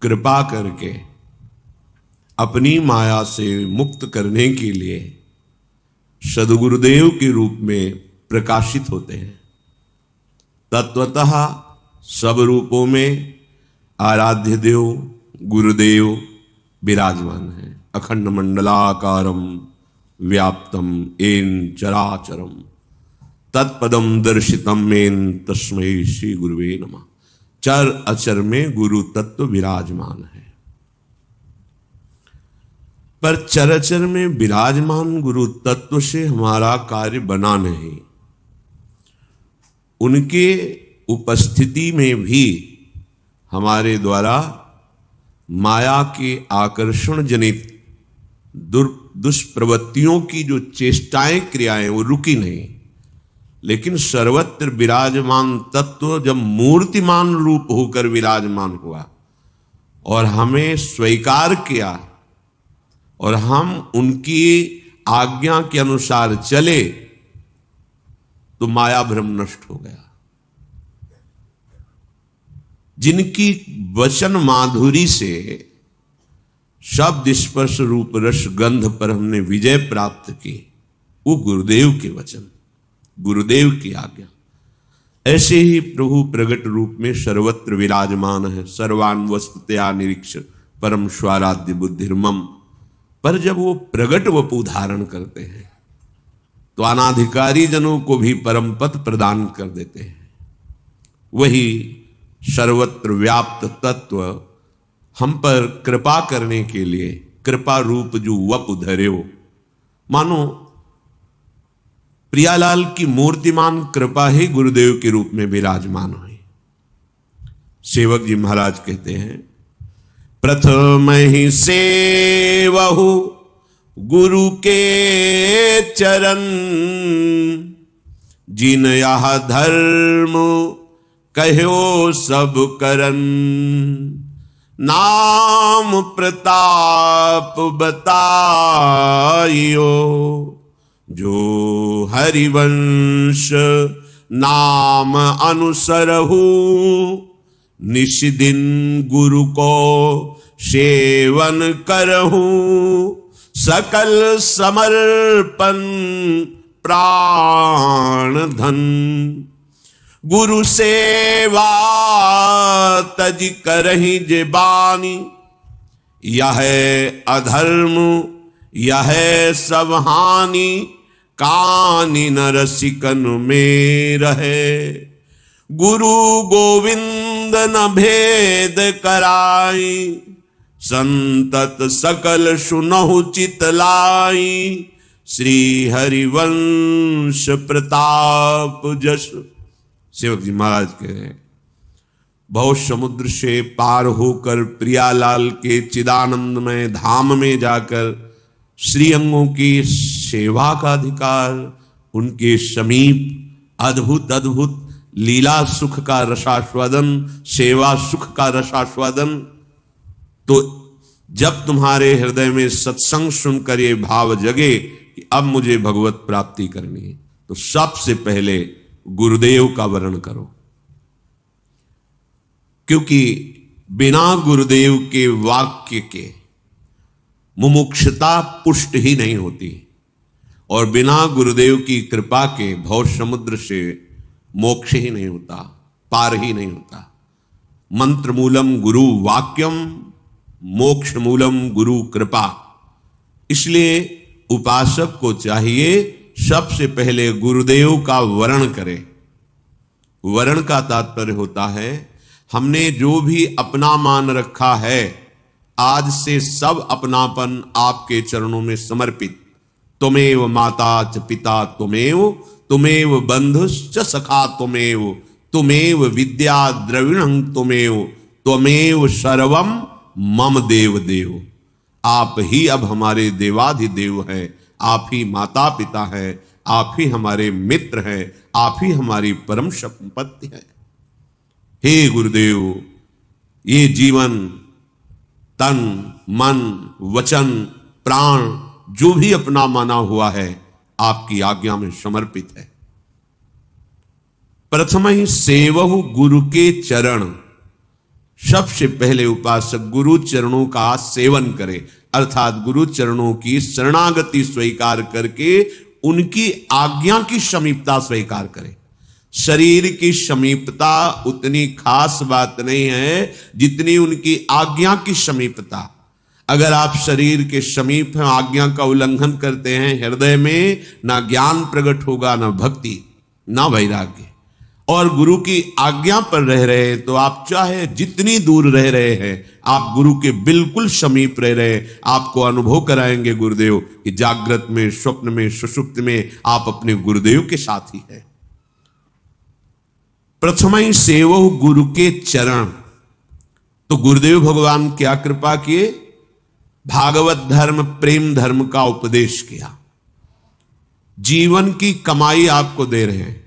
कृपा करके अपनी माया से मुक्त करने के लिए सद्गुरुदेव के रूप में प्रकाशित होते हैं। तत्वतः सब रूपों में आराध्य देव गुरुदेव विराजमान है। अखंड मंडलाकारम व्याप्तम येन चराचरम तत्पदम दर्शितम मेन तस्मै श्री गुरुवे नमः। चर अचर में गुरु तत्व विराजमान है, पर चराचर में विराजमान गुरु तत्व से हमारा कार्य बना नहीं। उनके उपस्थिति में भी हमारे द्वारा माया के आकर्षण जनित दुष्प्रवृत्तियों की जो चेष्टाएं क्रियाएं वो रुकी नहीं, लेकिन सर्वत्र विराजमान तत्व जब मूर्तिमान रूप होकर विराजमान हुआ और हमें स्वीकार किया और हम उनकी आज्ञा के अनुसार चले तो माया भ्रम नष्ट हो गया। जिनकी वचन माधुरी से शब्द स्पर्श रूप रस गंध पर हमने विजय प्राप्त की, वो गुरुदेव के वचन, गुरुदेव की आज्ञा। ऐसे ही प्रभु प्रगट रूप में सर्वत्र विराजमान है। सर्वान वस्तुतया निरीक्ष परम स्वाराध्य बुद्धिर्मम। पर जब वो प्रगट वपु धारण करते हैं तो अनाधिकारी जनों को भी परम पद प्रदान कर देते हैं। वही सर्वत्र व्याप्त तत्व हम पर कृपा करने के लिए कृपा रूप जो वपु धरे हो, मानो प्रियालाल की मूर्तिमान कृपा ही गुरुदेव के रूप में विराजमान हुई। सेवक जी महाराज कहते हैं, प्रथम ही सेवहु गुरु के चरण, जिन यह धर्म कहो सब करन, नाम प्रताप बताइयो, जो हरिवंश नाम अनुसरहु, निश दिन गुरु को सेवन करहु, सकल समर्पण प्राण धन, गुरु सेवा तज करहि जे बानी, यह अधर्म यह सब हानि, कानि न रसिकन में रहे, गुरु गोविंद न भेद कराई, संतत सकल सुनहु चितलाई, श्री हरिवंश प्रताप जस। सेवक जी महाराज कह रहे हैं, बहुत समुद्र से पार होकर प्रियालाल के चिदानंदमय धाम में जाकर श्री अंगों की सेवा का अधिकार, उनके समीप अद्भुत अद्भुत लीला सुख का रसास्वादन, सेवा सुख का रसास्वादन। तो जब तुम्हारे हृदय में सत्संग सुनकर ये भाव जगे कि अब मुझे भगवत प्राप्ति करनी है, तो सबसे पहले गुरुदेव का वर्ण करो, क्योंकि बिना गुरुदेव के वाक्य के मुमुक्षुता पुष्ट ही नहीं होती, और बिना गुरुदेव की कृपा के भव समुद्र से मोक्ष ही नहीं होता, पार ही नहीं होता। मंत्र मूलम गुरु वाक्यम, मोक्ष मूलम गुरु कृपा। इसलिए उपासक को चाहिए सबसे पहले गुरुदेव का वर्ण करे। वर्ण का तात्पर्य होता है, हमने जो भी अपना मान रखा है, आज से सब अपनापन आपके चरणों में समर्पित। तुमेव माता च पिता तुमेव, तुमेव बंधुश्च सखा तुमेव, तुमेव विद्या द्रविणं तुमेव, त्वमेव सर्वम मम देव देव। आप ही अब हमारे देवाधिदेव हैं, आप ही माता पिता हैं, आप ही हमारे मित्र हैं, आप ही हमारी परम संपत्ति है। हे गुरुदेव, ये जीवन तन मन वचन प्राण जो भी अपना माना हुआ है आपकी आज्ञा में समर्पित है। प्रथम ही सेवहु गुरु के चरण। सबसे पहले उपासक गुरु चरणों का सेवन करे, अर्थात गुरु चरणों की शरणागति स्वीकार करके उनकी आज्ञा की समीपता स्वीकार करे। शरीर की समीपता उतनी खास बात नहीं है जितनी उनकी आज्ञा की समीपता। अगर आप शरीर के समीप हैं, आज्ञा का उल्लंघन करते हैं, हृदय में ना ज्ञान प्रकट होगा, ना भक्ति, ना वैराग्य। और गुरु की आज्ञा पर रह रहे हैं तो आप चाहे जितनी दूर रह रहे हैं, आप गुरु के बिल्कुल समीप रह रहे हैं। आपको अनुभव कराएंगे गुरुदेव कि जागृत में, स्वप्न में, सुषुप्त में आप अपने गुरुदेव के साथ ही हैं। प्रथम सेवो गुरु के चरण। तो गुरुदेव भगवान क्या कृपा किए? भागवत धर्म, प्रेम धर्म का उपदेश किया। जीवन की कमाई आपको दे रहे हैं,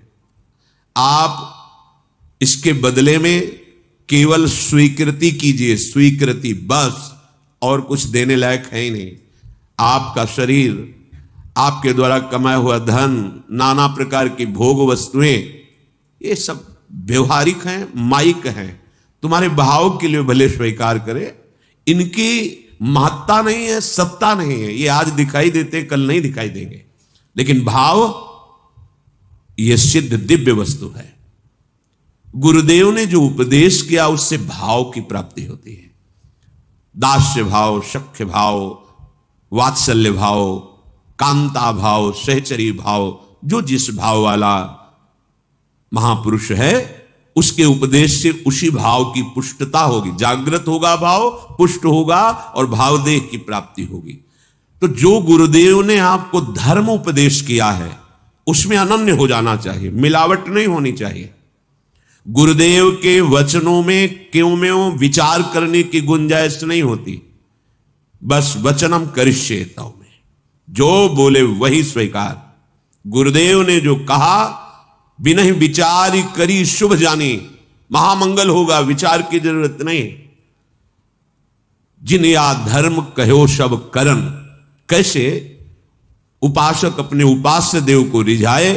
आप इसके बदले में केवल स्वीकृति कीजिए, स्वीकृति बस, और कुछ देने लायक है ही नहीं। आपका शरीर, आपके द्वारा कमाया हुआ धन, नाना प्रकार की भोग वस्तुएं, ये सब व्यवहारिक हैं, माइक हैं। तुम्हारे भाव के लिए भले स्वीकार करे, इनकी महत्ता नहीं है, सत्ता नहीं है। ये आज दिखाई देते, कल नहीं दिखाई देंगे, लेकिन भाव ये सिद्ध दिव्य वस्तु है। गुरुदेव ने जो उपदेश किया उससे भाव की प्राप्ति होती है। दास्य भाव, सख्य भाव, वात्सल्य भाव, कांता भाव, सहचरी भाव, जो जिस भाव वाला महापुरुष है उसके उपदेश से उसी भाव की पुष्टता होगी। जागृत होगा भाव, पुष्ट होगा और भावदेह की प्राप्ति होगी। तो जो गुरुदेव ने आपको धर्म उपदेश किया है उसमें अनन्य हो जाना चाहिए, मिलावट नहीं होनी चाहिए। गुरुदेव के वचनों में क्यों में विचार करने की गुंजाइश नहीं होती। बस वचनम करिष्येताओं में जो बोले वही स्वीकार। गुरुदेव ने जो कहा, बिना ही विचार करी शुभ जानी, महामंगल होगा, विचार की जरूरत नहीं। जिन या धर्म कहो सब करन। कैसे उपासक अपने उपास्य देव को रिझाए?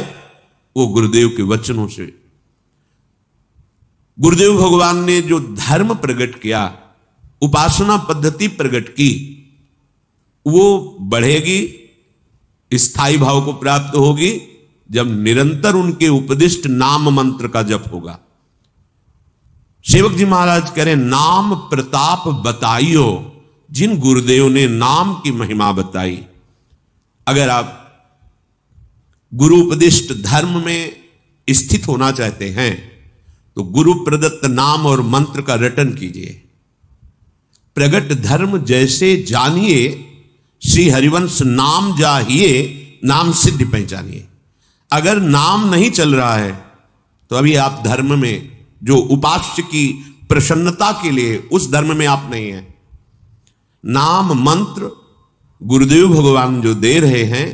वो गुरुदेव के वचनों से। गुरुदेव भगवान ने जो धर्म प्रकट किया, उपासना पद्धति प्रकट की, वो बढ़ेगी, स्थायी भाव को प्राप्त होगी जब निरंतर उनके उपदिष्ट नाम मंत्र का जप होगा। सेवक जी महाराज कह रहे, नाम प्रताप बताइयो, जिन गुरुदेव ने नाम की महिमा बताई। अगर आप गुरु उपदिष्ट धर्म में स्थित होना चाहते हैं तो गुरु प्रदत्त नाम और मंत्र का रटन कीजिए। प्रगट धर्म जैसे जानिए, श्री हरिवंश नाम जाहिए, नाम सिद्धि पहचानिए। अगर नाम नहीं चल रहा है तो अभी आप धर्म में, जो उपास्य की प्रसन्नता के लिए, उस धर्म में आप नहीं हैं। नाम मंत्र गुरुदेव भगवान जो दे रहे हैं,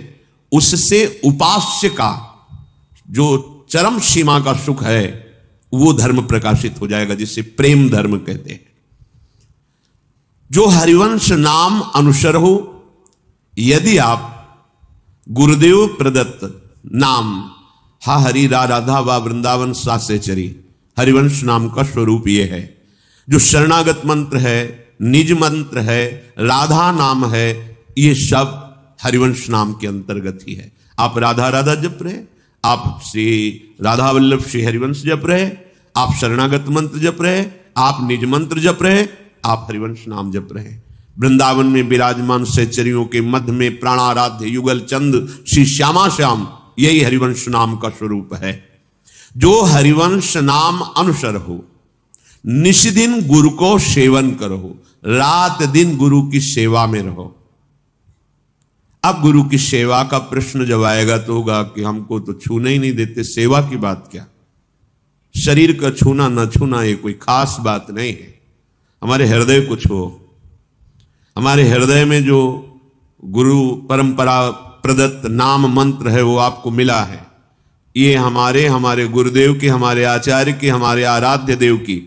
उससे उपास्य का जो चरम सीमा का सुख है वो धर्म प्रकाशित हो जाएगा, जिसे प्रेम धर्म कहते हैं। जो हरिवंश नाम अनुसर हो, यदि आप गुरुदेव प्रदत्त नाम, हा हरि रा राधा वा वृंदावन सासे चरी, हरिवंश नाम का स्वरूप ये है। जो शरणागत मंत्र है, निज मंत्र है, राधा नाम है, ये सब हरिवंश नाम के अंतर्गत ही है। आप राधा राधा जप रहे, आप श्री राधा वल्लभ श्री हरिवंश जप रहे, आप शरणागत मंत्र जप रहे, आप निज मंत्र जप रहे, आप हरिवंश नाम जप रहे। वृंदावन में विराजमान सहचरियों के मध्य में प्राणाराध्य युगल चंद श्री श्यामा श्याम, यही हरिवंश नाम का स्वरूप है। जो हरिवंश नाम अनुसर हो, निष्दिन गुरु को सेवन करो, रात दिन गुरु की सेवा में रहो। अब गुरु की सेवा का प्रश्न जब आएगा तो होगा कि हमको तो छूने ही नहीं देते, सेवा की बात क्या? शरीर का छूना न छूना ये कोई खास बात नहीं है। हमारे हृदय को छुओ। हमारे हृदय में जो गुरु परंपरा प्रदत्त नाम मंत्र है वो आपको मिला है। ये हमारे गुरुदेव की, हमारे आचार्य की, हमारे आराध्य देव की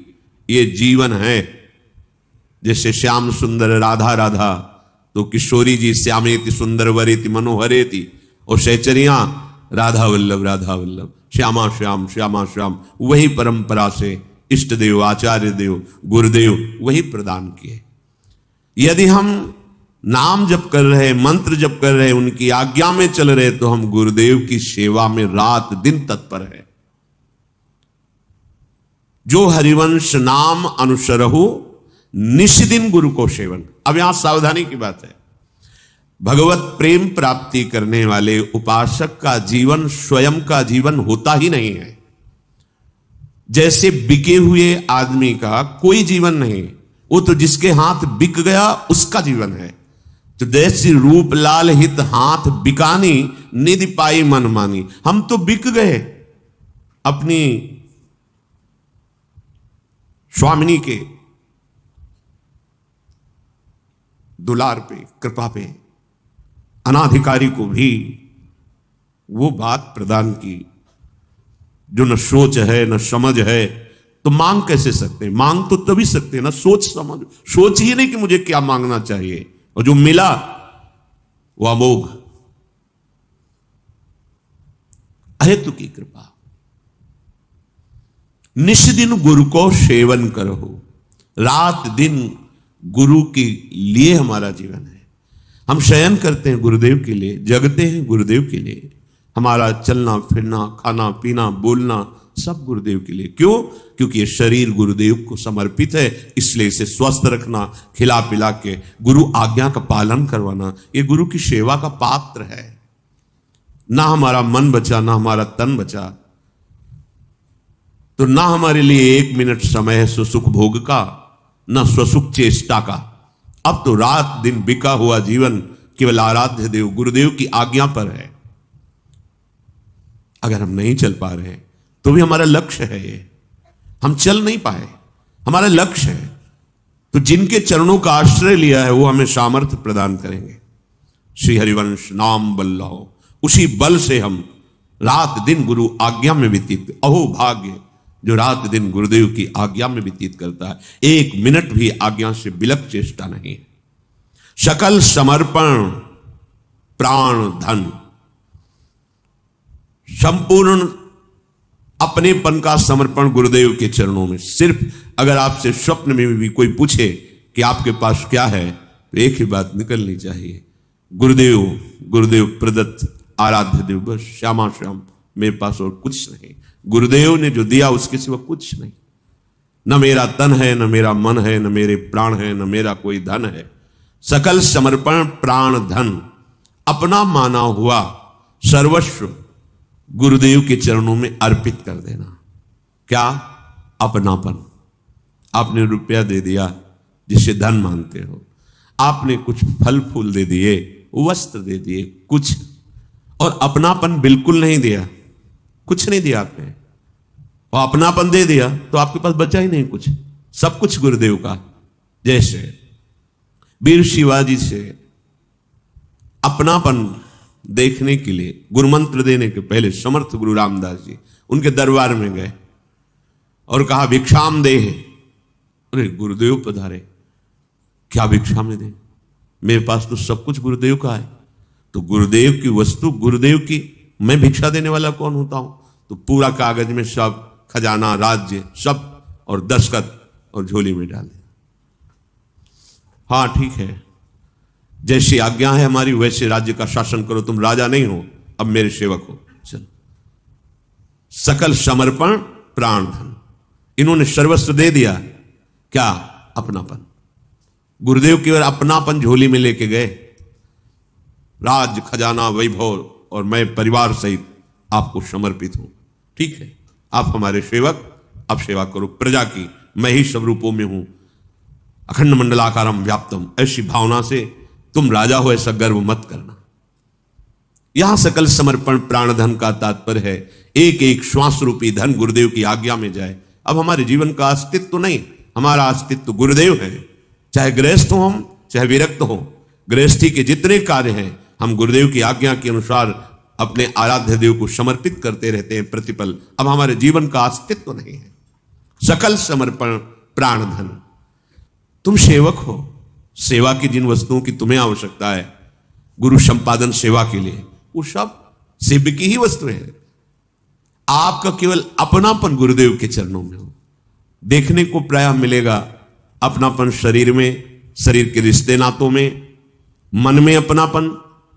ये जीवन है। जैसे श्याम सुंदर राधा राधा, तो किशोरी जी श्यामेति सुंदर वरेति मनोहरेति, और सहचरियां राधा वल्लभ श्यामा श्याम श्यामा श्याम। वही परंपरा से इष्ट देव, आचार्य देव, गुरुदेव वही प्रदान किए। यदि हम नाम जप कर रहे, मंत्र जप कर रहे, उनकी आज्ञा में चल रहे, तो हम गुरुदेव की सेवा में रात दिन तत्पर है। जो हरिवंश नाम अनुसरहु निष्दिन गुरु को सेवन। अब यहां सावधानी की बात है, भगवत प्रेम प्राप्ति करने वाले उपासक का जीवन स्वयं का जीवन होता ही नहीं है। जैसे बिके हुए आदमी का कोई जीवन नहीं, वो तो जिसके हाथ बिक गया उसका जीवन है। तो जैसी रूप लाल हित हाथ बिकानी, निधि पाई मन मानी। हम तो बिक गए अपनी स्वामिनी के दुलार पे, कृपा पे। अनाधिकारी को भी वो बात प्रदान की जो न सोच है न समझ है, तो मांग कैसे सकते हैं? मांग तो तभी सकते हैं ना सोच समझ। सोच ही नहीं कि मुझे क्या मांगना चाहिए, और जो मिला वो अमोघ अहेतु की कृपा। निष्दिन गुरु को सेवन करो। रात दिन गुरु के लिए हमारा जीवन है। हम शयन करते हैं गुरुदेव के लिए, जगते हैं गुरुदेव के लिए। हमारा चलना फिरना, खाना पीना, बोलना सब गुरुदेव के लिए। क्यों? क्योंकि ये शरीर गुरुदेव को समर्पित है, इसलिए इसे स्वस्थ रखना, खिला पिला के गुरु आज्ञा का पालन करवाना, ये गुरु की सेवा का पात्र है। ना हमारा मन बचा, ना हमारा तन बचा, तो ना हमारे लिए 1 मिनट समय है सुसुख भोग का, ना स्वसुख चेष्टा का। अब तो रात दिन बिका हुआ जीवन केवल आराध्य देव गुरुदेव की आज्ञा पर है। अगर हम नहीं चल पा रहे तो भी हमारा लक्ष्य है ये, हम चल नहीं पाए, हमारा लक्ष्य है। तो जिनके चरणों का आश्रय लिया है वो हमें सामर्थ्य प्रदान करेंगे। श्री हरिवंश नाम बल लाओ, उसी बल से हम रात दिन गुरु आज्ञा में व्यतीत। अहो भाग्य जो रात दिन गुरुदेव की आज्ञा में व्यतीत करता है, 1 मिनट भी आज्ञा से बिलक चेष्टा नहीं। सकल समर्पण प्राण धन, संपूर्ण अपनेपन का समर्पण गुरुदेव के चरणों में। सिर्फ अगर आपसे स्वप्न में भी कोई पूछे कि आपके पास क्या है, तो एक ही बात निकलनी चाहिए, गुरुदेव, गुरुदेव प्रदत्त आराध्य देव, बस श्यामा श्याम, मेरे पास और कुछ नहीं। गुरुदेव ने जो दिया उसके सिवा कुछ नहीं। न मेरा तन है, न मेरा मन है, न मेरे प्राण है, न मेरा कोई धन है। सकल समर्पण प्राण धन, अपना माना हुआ सर्वस्व गुरुदेव के चरणों में अर्पित कर देना। क्या? अपनापन। आपने रुपया दे दिया जिसे धन मानते हो, आपने कुछ फल फूल दे दिए, वस्त्र दे दिए, कुछ, और अपनापन बिल्कुल नहीं दिया, कुछ नहीं दिया आपने, और अपनापन दे दिया तो आपके पास बचा ही नहीं कुछ, सब कुछ गुरुदेव का। जैसे वीर शिवाजी से अपनापन देखने के लिए गुरुमंत्र देने के पहले समर्थ गुरु रामदास जी उनके दरबार में गए और कहा भिक्षाम दे। अरे गुरुदेव पधारे, क्या भिक्षा में दे? मेरे पास तो सब कुछ गुरुदेव का है। तो गुरुदेव की वस्तु गुरुदेव की, मैं भिक्षा देने वाला कौन होता हूं? तो पूरा कागज में सब खजाना, राज्य सब, और दस्तखत और झोली में डाल दिया। हाँ ठीक है, जैसी आज्ञा है हमारी वैसे राज्य का शासन करो, तुम राजा नहीं हो, अब मेरे सेवक हो। चलो, सकल समर्पण प्राण धन, इन्होंने सर्वस्व दे दिया। क्या? अपनापन। गुरुदेव केवल अपनापन झोली में लेके गए, राज खजाना वैभव और मैं परिवार सहित आपको समर्पित हूं। ठीक है, आप हमारे सेवक, आप सेवा करो प्रजा की, मैं ही सब रूपों में हूं, अखंड मंडलाकारम व्याप्तम। ऐसी भावना से तुम राजा हो ऐसा गर्व मत करना। यहां सकल समर्पण प्राण धन का तात्पर्य है एक एक श्वास रूपी धन गुरुदेव की आज्ञा में जाए। अब हमारे जीवन का अस्तित्व नहीं, हमारा अस्तित्व गुरुदेव है। चाहे गृहस्थ हो हम, चाहे विरक्त हो, गृहस्थी के जितने कार्य हैं हम गुरुदेव की आज्ञा के अनुसार अपने आराध्य देव को समर्पित करते रहते हैं प्रतिपल। अब हमारे जीवन का अस्तित्व नहीं है। सकल समर्पण प्राण धन, तुम सेवक हो। सेवा की जिन वस्तुओं की तुम्हें आवश्यकता है गुरु संपादन सेवा के लिए, वो सब सेव्य की ही वस्तुएं हैं। आपका केवल अपनापन गुरुदेव के चरणों में हो, देखने को प्रायः मिलेगा अपनापन शरीर में, शरीर के रिश्ते नातों में, मन में अपनापन,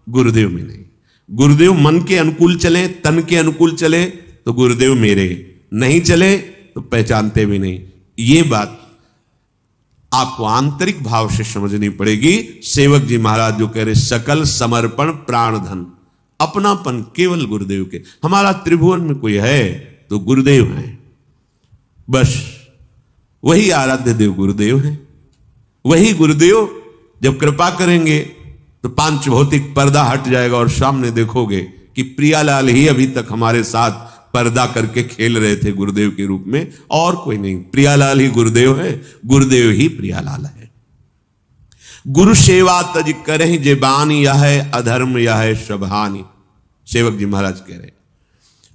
गुरुदेव में नहीं। गुरुदेव मन के अनुकूल चले, तन के अनुकूल चले तो गुरुदेव मेरे, नहीं चले तो पहचानते भी नहीं। ये बात आपको आंतरिक भाव से समझनी पड़ेगी। सेवक जी महाराज जो कह रहे सकल समर्पण प्राण धन, अपनापन केवल गुरुदेव के। हमारा त्रिभुवन में कोई है तो गुरुदेव हैं, बस वही आराध्य देव गुरुदेव हैं। वही गुरुदेव जब कृपा करेंगे तो पांच भौतिक पर्दा हट जाएगा और सामने देखोगे कि प्रियालाल ही अभी तक हमारे साथ पर्दा करके खेल रहे थे गुरुदेव के रूप में, और कोई नहीं। प्रियालाल ही गुरुदेव है, गुरुदेव ही प्रियालाल है। गुरु सेवा तज करहि जे बानी, यह है अधर्म यह है शबहानी। सेवक जी महाराज कह रहे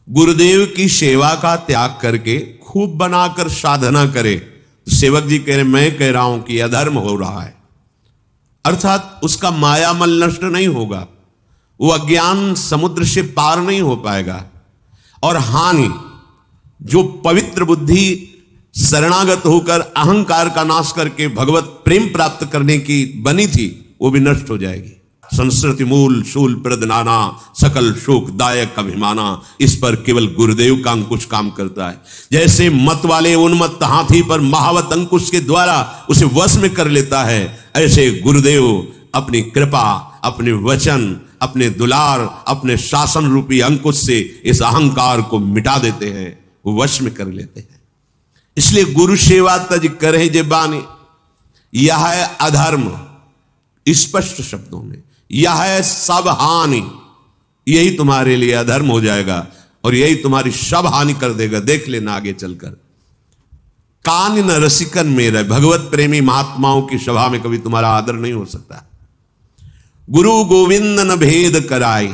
गुरुदेव की सेवा का त्याग करके खूब बनाकर साधना करे। तो सेवक जी कह रहे मैं कह रहा हूं कि अधर्म हो रहा है, अर्थात उसका मायामल नष्ट नहीं होगा, वो अज्ञान समुद्र से पार नहीं हो पाएगा। और हानि, जो पवित्र बुद्धि शरणागत होकर अहंकार का नाश करके भगवत प्रेम प्राप्त करने की बनी थी, वो भी नष्ट हो जाएगी। संस्कृति मूल शूल प्रद नाना, सकल शोक दायक अभिमाना। इस पर केवल गुरुदेव का अंकुश काम करता है। जैसे मत वाले उन्मत्त हाथी पर महावत अंकुश के द्वारा उसे वश में कर लेता है, ऐसे गुरुदेव अपनी कृपा, अपने वचन, अपने दुलार, अपने शासन रूपी अंकुश से इस अहंकार को मिटा देते हैं, वो वश में कर लेते हैं। इसलिए गुरु सेवा तज करे जे बानी, यह है अधर्म, स्पष्ट शब्दों में यह है सब हानि। यही तुम्हारे लिए अधर्म हो जाएगा और यही तुम्हारी सब हानि कर देगा। देख लेना आगे चलकर। कान न रसिकन मेरा, भगवत प्रेमी महात्माओं की सभा में कभी तुम्हारा आदर नहीं हो सकता। गुरु गोविंद न भेद कराई,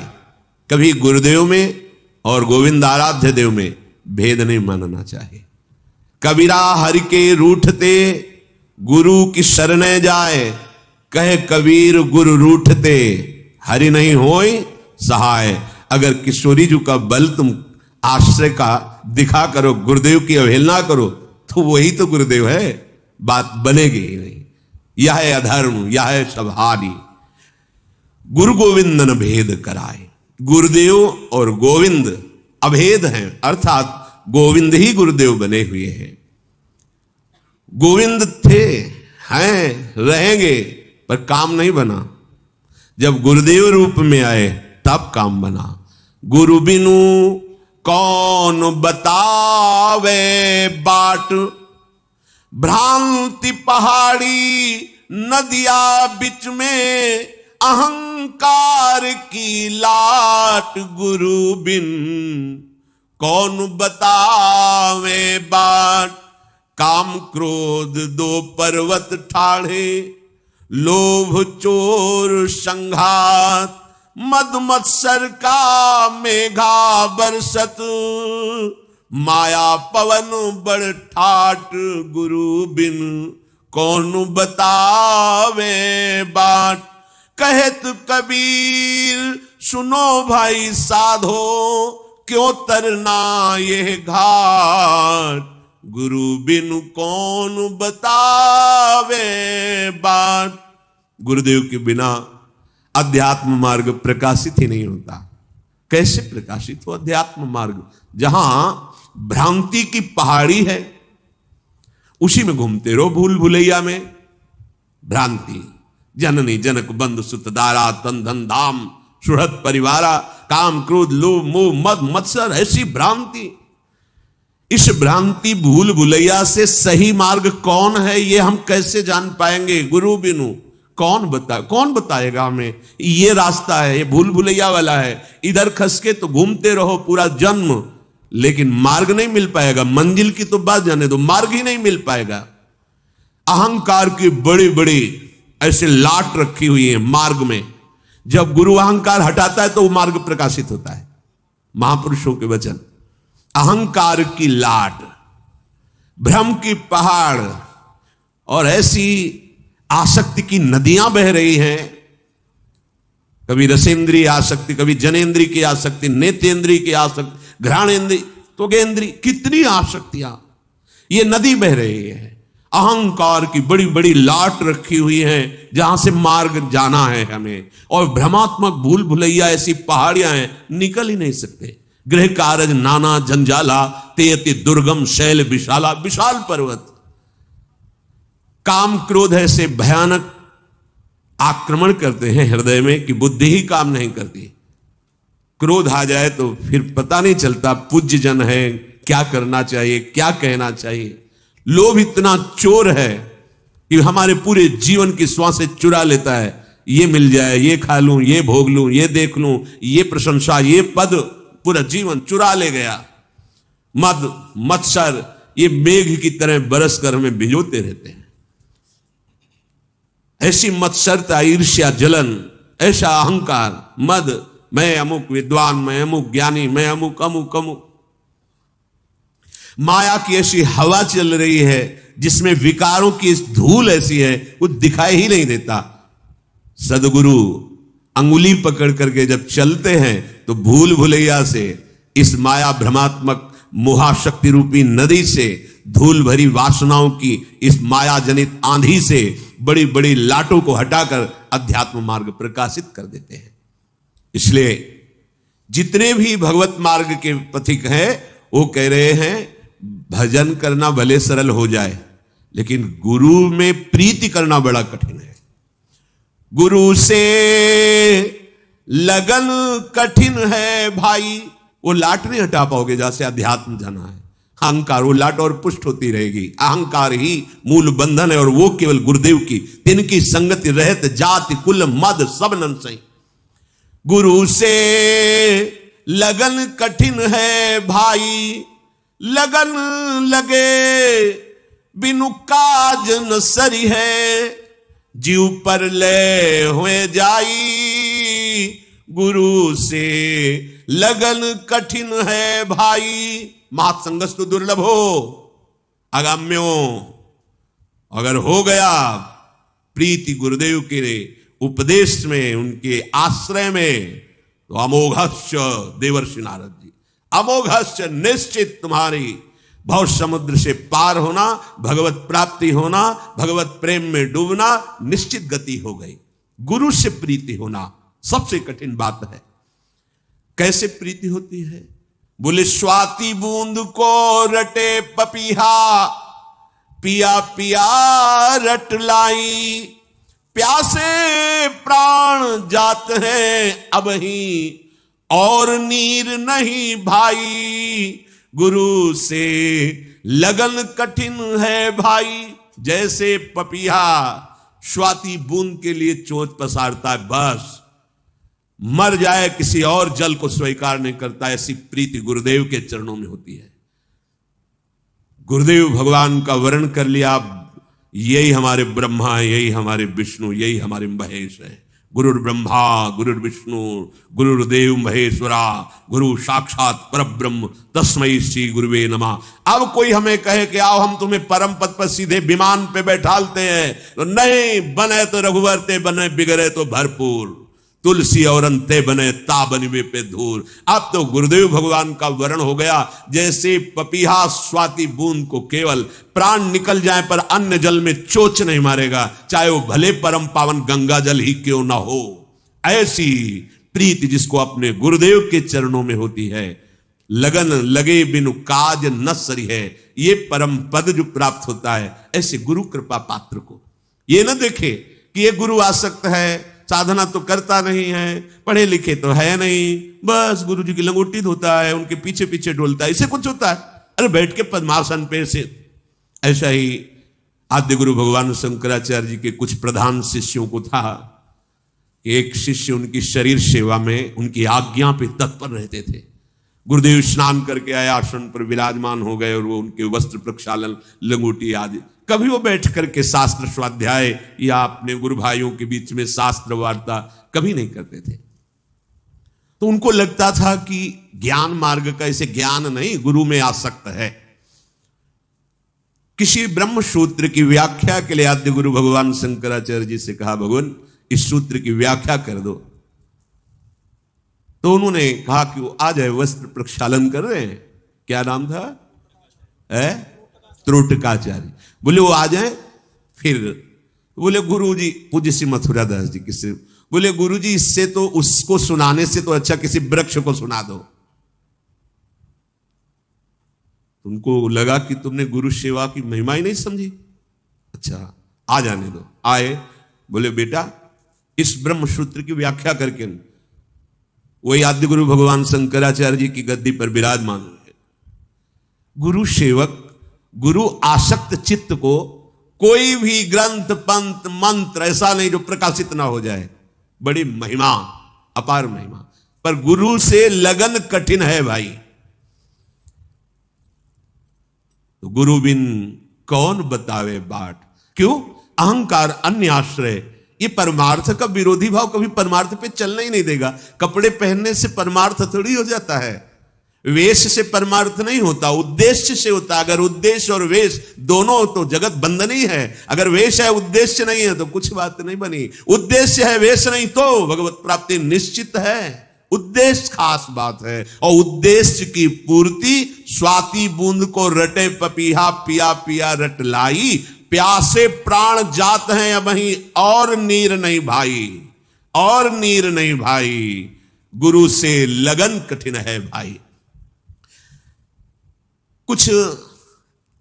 कभी गुरुदेव में और गोविंद आराध्य देव में भेद नहीं मानना चाहिए। कबीरा हरि के रूठते गुरु की शरणे जाए, कहे कबीर गुरु रूठते हरि नहीं होय सहाय। अगर किशोरी जी का बल तुम आश्रय का दिखा करो, गुरुदेव की अवहेलना करो, तो वही तो गुरुदेव है, बात बनेगी ही नहीं। यह है अधर्म, यह है सभारी। गुरु गोविंद न भेद कराए, गुरुदेव और गोविंद अभेद हैं, अर्थात गोविंद ही गुरुदेव बने हुए हैं। गोविंद थे, हैं, रहेंगे, पर काम नहीं बना। जब गुरुदेव रूप में आए तब काम बना। गुरु बिनु कौन बतावे बाट, भ्रांति पहाड़ी नदिया बिच में अहंकार की लाट। गुरु बिन कौन बतावे बाट, काम क्रोध दो पर्वत ठाढ़े, लोभ चोर संघात, मद मत्सर का मेघा बरसत, माया पवन बड़ ठाट। गुरु बिन कौन बतावे बाट, कहत कबीर सुनो भाई साधो, क्यों तरना ये घाट। गुरु बिन कौन बतावे बात। गुरुदेव के बिना अध्यात्म मार्ग प्रकाशित ही नहीं होता। कैसे प्रकाशित हो अध्यात्म मार्ग? जहां भ्रांति की पहाड़ी है उसी में घूमते रहो, भूल भुलैया में भ्रांति। जननी जनक बंधु सुत दारा, तन धन धाम सुहृद परिवारा, काम क्रोध लोभ मोह मद मत्सर, ऐसी भ्रांति। इस भ्रांति भूल भुलैया से सही मार्ग कौन है ये हम कैसे जान पाएंगे? गुरु बिनु कौन बताएगा हमें? ये रास्ता है, ये भूल भुलैया वाला है, इधर खस के तो घूमते रहो पूरा जन्म, लेकिन मार्ग नहीं मिल पाएगा। मंजिल की तो बात जाने दो, मार्ग ही नहीं मिल पाएगा। अहंकार की बड़ी बड़ी ऐसे लाट रखी हुई है मार्ग में। जब गुरु अहंकार हटाता है तो वो मार्ग प्रकाशित होता है। महापुरुषों के वचन। अहंकार की लाट, भ्रम की पहाड़ और ऐसी आसक्ति की नदियां बह रही हैं। कभी रसेंद्रीय आसक्ति, कभी जनेंद्रीय की आसक्ति, नेत्रेंद्रीय की आसक्ति, घ्राणेंद्रीय, त्वगेंद्रीय, कितनी आसक्तियां। ये नदी बह रही है, अहंकार की बड़ी बड़ी लाट रखी हुई है जहां से मार्ग जाना है हमें, और भ्रमात्मक भूल भुलैया ऐसी पहाड़ियां हैं, निकल ही नहीं सकते। गृह कारज नाना जंजाला, ते अति दुर्गम शैल विशाला, विशाल पर्वत। काम क्रोध ऐसे भयानक आक्रमण करते हैं हृदय में कि बुद्धि ही काम नहीं करती। क्रोध आ जाए तो फिर पता नहीं चलता पूज्य जन है, क्या करना चाहिए, क्या कहना चाहिए। लोभ इतना चोर है कि हमारे पूरे जीवन की श्वासें चुरा लेता है। ये मिल जाए, ये खा लूं, ये भोग लूं, ये देख लूं, ये प्रशंसा, ये पद, पूरा जीवन चुरा ले गया। मद मत्सर ये मेघ की तरह बरस कर हमें भिजोते रहते हैं। ऐसी मत्सरता, ईर्ष्या, जलन, ऐसा अहंकार, मद, मैं अमुक विद्वान, मैं अमुक ज्ञानी, मैं अमुक अमुक अमुक। माया की ऐसी हवा चल रही है जिसमें विकारों की इस धूल ऐसी है, वो दिखाई ही नहीं देता। सदगुरु अंगुली पकड़ करके जब चलते हैं तो भूल भुलैया से, इस माया भ्रमात्मक मोहाशक्ति रूपी नदी से, धूल भरी वासनाओं की इस माया जनित आंधी से बड़ी बड़ी लाटों को हटाकर अध्यात्म मार्ग प्रकाशित कर देते हैं। इसलिए जितने भी भगवत मार्ग के पथिक हैं वो कह रहे हैं भजन करना भले सरल हो जाए, लेकिन गुरु में प्रीति करना बड़ा कठिन है। गुरु से लगन कठिन है भाई, वो लाट नहीं हटा पाओगे जैसे अध्यात्म जाना है। अहंकार, वो लाट और पुष्ट होती रहेगी। अहंकार ही मूल बंधन है, और वो केवल गुरुदेव की, तिनकी संगति रहत जाति कुल मद सब नंसई। गुरु से लगन कठिन है भाई, लगन लगे बिनु काज न सरी है, जीव पर ले हुए जाई, गुरु से लगन कठिन है भाई। महासंगस तो दुर्लभ हो, अगम्यो अगर हो गया प्रीति गुरुदेव के उपदेश में, उनके आश्रय में, तो अमोघश्च देवर्षि नारद जी, अमोघश्च निश्चित तुम्हारी भव समुद्र से पार होना, भगवत प्राप्ति होना, भगवत प्रेम में डूबना निश्चित गति हो गई। गुरु से प्रीति होना सबसे कठिन बात है। कैसे प्रीति होती है? बोले स्वाति बूंद को रटे पपीहा, पिया पिया रट लाई, प्यासे प्राण जात हैं अब ही, और नीर नहीं भाई, गुरु से लगन कठिन है भाई। जैसे पपीहा स्वाति बूंद के लिए चोंच पसारता है, बस मर जाए किसी और जल को स्वीकार नहीं करता, ऐसी प्रीति गुरुदेव के चरणों में होती है। गुरुदेव भगवान का वर्णन कर लिया, यही हमारे ब्रह्मा है, यही हमारे विष्णु, यही हमारे महेश है। गुरुर् ब्रह्मा गुरुर्विष्णु गुरुर्देव महेश्वरा, गुरु साक्षात परब्रह्म तस्मै श्री गुरुवे नमः। अब कोई हमें कहे कि आओ हम तुम्हें परम पद पर सीधे विमान पे बैठालते हैं, तो नहीं, बने तो रघुवर ते बने, बिगड़े तो भरपूर, तुलसी और अंते बने ता बनिवे पे धूर। अब तो गुरुदेव भगवान का वर्ण हो गया, जैसे पपीहा स्वाति बूंद को केवल प्राण निकल जाए पर अन्य जल में चोच नहीं मारेगा, चाहे वो भले परम पावन गंगा जल ही क्यों ना हो। ऐसी प्रीति जिसको अपने गुरुदेव के चरणों में होती है, लगन लगे बिनु काज न सरी है, ये परम पद जो प्राप्त होता है, ऐसे गुरु कृपा पात्र को ये न देखे कि ये गुरु आसक्त है, साधना तो करता नहीं है, पढ़े लिखे तो है नहीं, बस गुरु जी की लंगोटी धोता है, उनके पीछे पीछे डोलता है, इससे कुछ होता है? अरे बैठ के पद्मासन पे से। ऐसा ही आद्य गुरु भगवान शंकराचार्य जी के कुछ प्रधान शिष्यों को था, एक शिष्य उनकी शरीर सेवा में उनकी आज्ञा पे तत्पर रहते थे। गुरुदेव स्नान करके आए, आसन पर विराजमान हो गए, और वो उनके वस्त्र प्रक्षालन, लंगोटी आदि, कभी वो बैठ करके शास्त्र स्वाध्याय या अपने गुरु भाइयों के बीच में शास्त्र वार्ता कभी नहीं करते थे। तो उनको लगता था कि ज्ञान मार्ग का ऐसे ज्ञान नहीं, गुरु में आसक्त है। किसी ब्रह्म सूत्र की व्याख्या के लिए आद्य गुरु भगवान शंकराचार्य जी से कहा, भगवान इस सूत्र की व्याख्या कर दो। तो उन्होंने कहा कि वो आ जाए, वस्त्र प्रक्षालन कर रहे हैं, क्या नाम था? त्रोटकाचार्य। बोले वो आ जाए। फिर बोले गुरुजी, पूज्य श्री मथुरा दास जी किससे, बोले गुरुजी इससे तो, उसको सुनाने से तो अच्छा किसी वृक्ष को सुना दो। तुमको लगा कि तुमने गुरु सेवा की महिमा ही नहीं समझी। अच्छा आ जाने दो। आए, बोले बेटा इस ब्रह्म सूत्र की व्याख्या करके वही आद्य गुरु भगवान शंकराचार्य जी की गद्दी पर विराजमान हुए। गुरु सेवक, गुरु आसक्त चित्त को कोई भी ग्रंथ, पंथ, मंत्र ऐसा नहीं जो प्रकाशित ना हो जाए। बड़ी महिमा, अपार महिमा। पर गुरु से लगन कठिन है भाई। तो गुरु बिन कौन बतावे बाट। क्यों? अहंकार, अन्य आश्रय, ये परमार्थ का विरोधी भाव कभी परमार्थ पे चलना ही नहीं देगा। कपड़े पहनने से परमार्थ थोड़ी हो जाता है। वेश से परमार्थ नहीं होता, उद्देश्य से होता। अगर उद्देश्य और वेश दोनों हो तो जगत बंधन ही है। अगर वेश है उद्देश्य नहीं है तो कुछ बात नहीं बनी। उद्देश्य है वेश नहीं तो भगवत प्राप्ति निश्चित है। उद्देश्य खास बात है, और उद्देश्य की पूर्ति स्वाति बूंद को रटे पपीहा, पिया पिया रट लाई। प्यासे प्राण जात हैं अब ही, और नीर नहीं भाई, और नीर नहीं भाई। गुरु से लगन कठिन है भाई। कुछ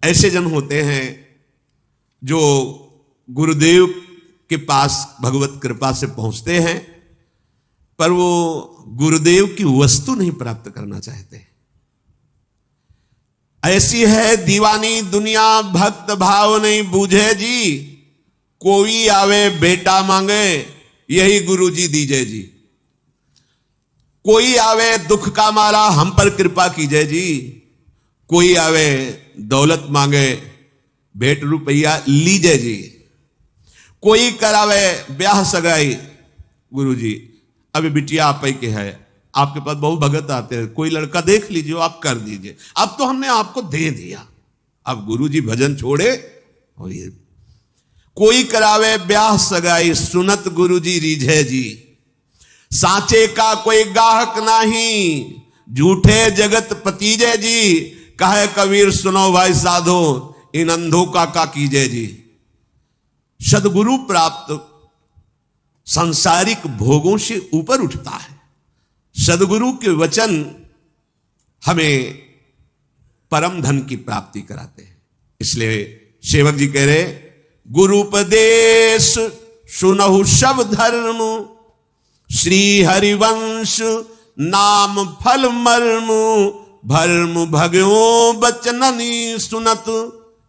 ऐसे जन होते हैं जो गुरुदेव के पास भगवत कृपा से पहुंचते हैं, पर वो गुरुदेव की वस्तु नहीं प्राप्त करना चाहते। ऐसी है दीवानी दुनिया, भक्त भाव नहीं बूझे जी। कोई आवे बेटा मांगे, यही गुरु जी दीजिए जी। कोई आवे दुख का मारा, हम पर कृपा कीजिए जी। कोई आवे दौलत मांगे, भेंट रुपया लीजिए जी। कोई करावे ब्याह सगाई, गुरु जी अभी बिटिया आप ही के है, आपके पास बहु भगत आते हैं, कोई लड़का देख लीजिए, आप कर दीजिए। अब तो हमने आपको दे दिया, अब गुरु जी भजन छोड़े। और ये कोई करावे ब्याह सगाई, सुनत गुरु जी रीझे जी। सांचे का कोई गाहक नहीं, झूठे जगत पतीजे जी। कहे कबीर सुनो भाई साधो, इन अंधों का कीजिए जी। सदगुरु प्राप्त सांसारिक भोगों से ऊपर उठता है। सदगुरु के वचन हमें परम धन की प्राप्ति कराते हैं। इसलिए सेवक जी कह रहे, गुरु उपदेश सुनहु सब धर्म, श्री हरिवंश नाम फल मर्म। भर्म भगयो बचननी सुनत।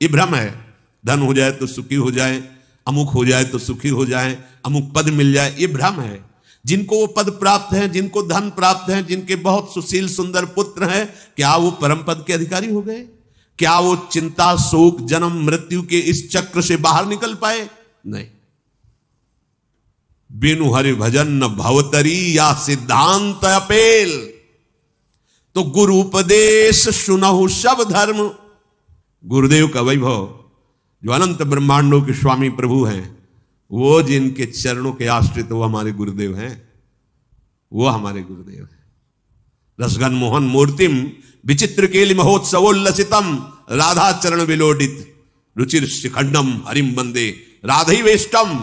ये भ्रम है, धन हो जाए तो सुखी हो जाए, अमुक हो जाए तो सुखी हो जाए, अमुक पद मिल जाए, ये भ्रम है। जिनको वो पद प्राप्त है, जिनको धन प्राप्त है, जिनके बहुत सुशील सुंदर पुत्र हैं, क्या वो परम पद के अधिकारी हो गए? क्या वो चिंता शोक जन्म मृत्यु के इस चक्र से बाहर निकल पाए? नहीं। बिनु हरि भजन न भवतरी, या सिद्धांत अपेल। तो गुरु उपदेश सुनहु सब धर्म। गुरुदेव का वैभव, जो अनंत ब्रह्मांडों के स्वामी प्रभु हैं, वो जिनके चरणों के आश्रित वो हमारे गुरुदेव हैं, वो हमारे गुरुदेव हैं। रसगन मोहन मूर्तिम विचित्र केलि महोत्सवोल्लसितम, राधा चरण विलोडित रुचिर शिखंडम हरिम बंदे राधि वेष्टम।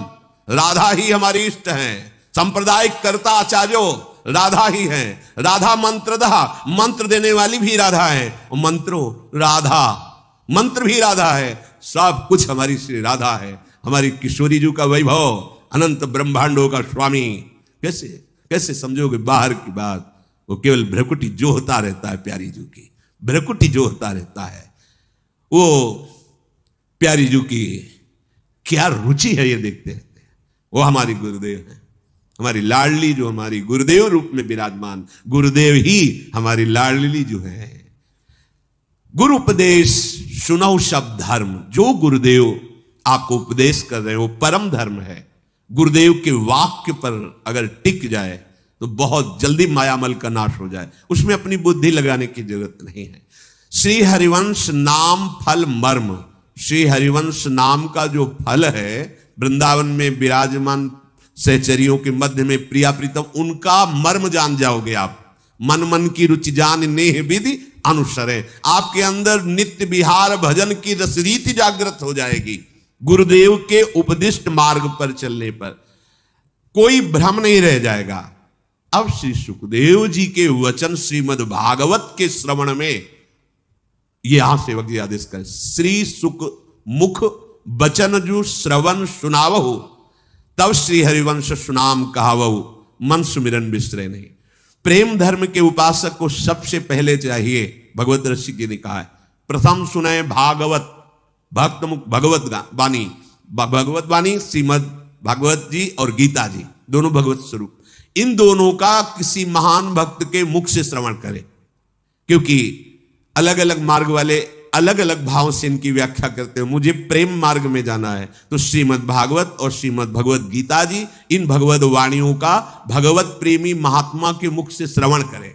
राधा ही हमारी इष्ट हैं। सांप्रदायिक कर्ता आचार्यों राधा ही है। राधा मंत्रदा, मंत्र देने वाली भी राधा है, और मंत्रो राधा, मंत्र भी राधा है। सब कुछ हमारी श्री राधा है। हमारी किशोरी जी का वैभव, अनंत ब्रह्मांडों का स्वामी। कैसे कैसे समझोगे बाहर की बात? वो केवल भ्रकुटी जो होता रहता है, प्यारी जू की भ्रकुटी जो होता रहता है। वो प्यारी जू की क्या रुचि है ये देखते रहते हैं। वो हमारी गुरुदेव है, हमारी लाडली, जो हमारी गुरुदेव रूप में विराजमान गुरुदेव ही हमारी लाडली जो है। गुरु उपदेश सुनहु सब धर्म। जो गुरुदेव आपको उपदेश कर रहे हैं वो परम धर्म है। गुरुदेव के वाक्य पर अगर टिक जाए तो बहुत जल्दी मायामल का नाश हो जाए, उसमें अपनी बुद्धि लगाने की जरूरत नहीं है। श्री हरिवंश नाम फल मर्म। श्री हरिवंश नाम का जो फल है, वृंदावन में विराजमान सहचरियों के मध्य में प्रिया प्रीतम, उनका मर्म जान जाओगे आप। मन मन की रुचि जान नेह विधि, अनुसरें। आपके अंदर नित्य विहार भजन की रसरीति जागृत हो जाएगी। गुरुदेव के उपदिष्ट मार्ग पर चलने पर कोई भ्रम नहीं रह जाएगा। अब श्री सुखदेव जी के वचन श्रीमद् भागवत के श्रवण में यहां सेवक जी आदेश करें, श्री सुख मुख बचन जो श्रवण सुनावहु, तब श्री हरिवंश सुनाम कहावहु, मन सुमिरन बिसरे नहीं। प्रेम धर्म के उपासक को सबसे पहले चाहिए, भगवत ऋषि जी ने कहा है, प्रथम सुने भागवत, भक्त मुख भगवत वाणी, भगवत वाणी श्रीमद् भागवत जी और गीता जी दोनों भगवत स्वरूप, इन दोनों का किसी महान भक्त के मुख से श्रवण करें। क्योंकि अलग अलग मार्ग वाले अलग अलग भाव से इनकी व्याख्या करते हैं। मुझे प्रेम मार्ग में जाना है तो श्रीमद् भागवत और श्रीमद् भगवत गीता जी, इन भगवत वाणियों का भगवत प्रेमी महात्मा के मुख से श्रवण करें।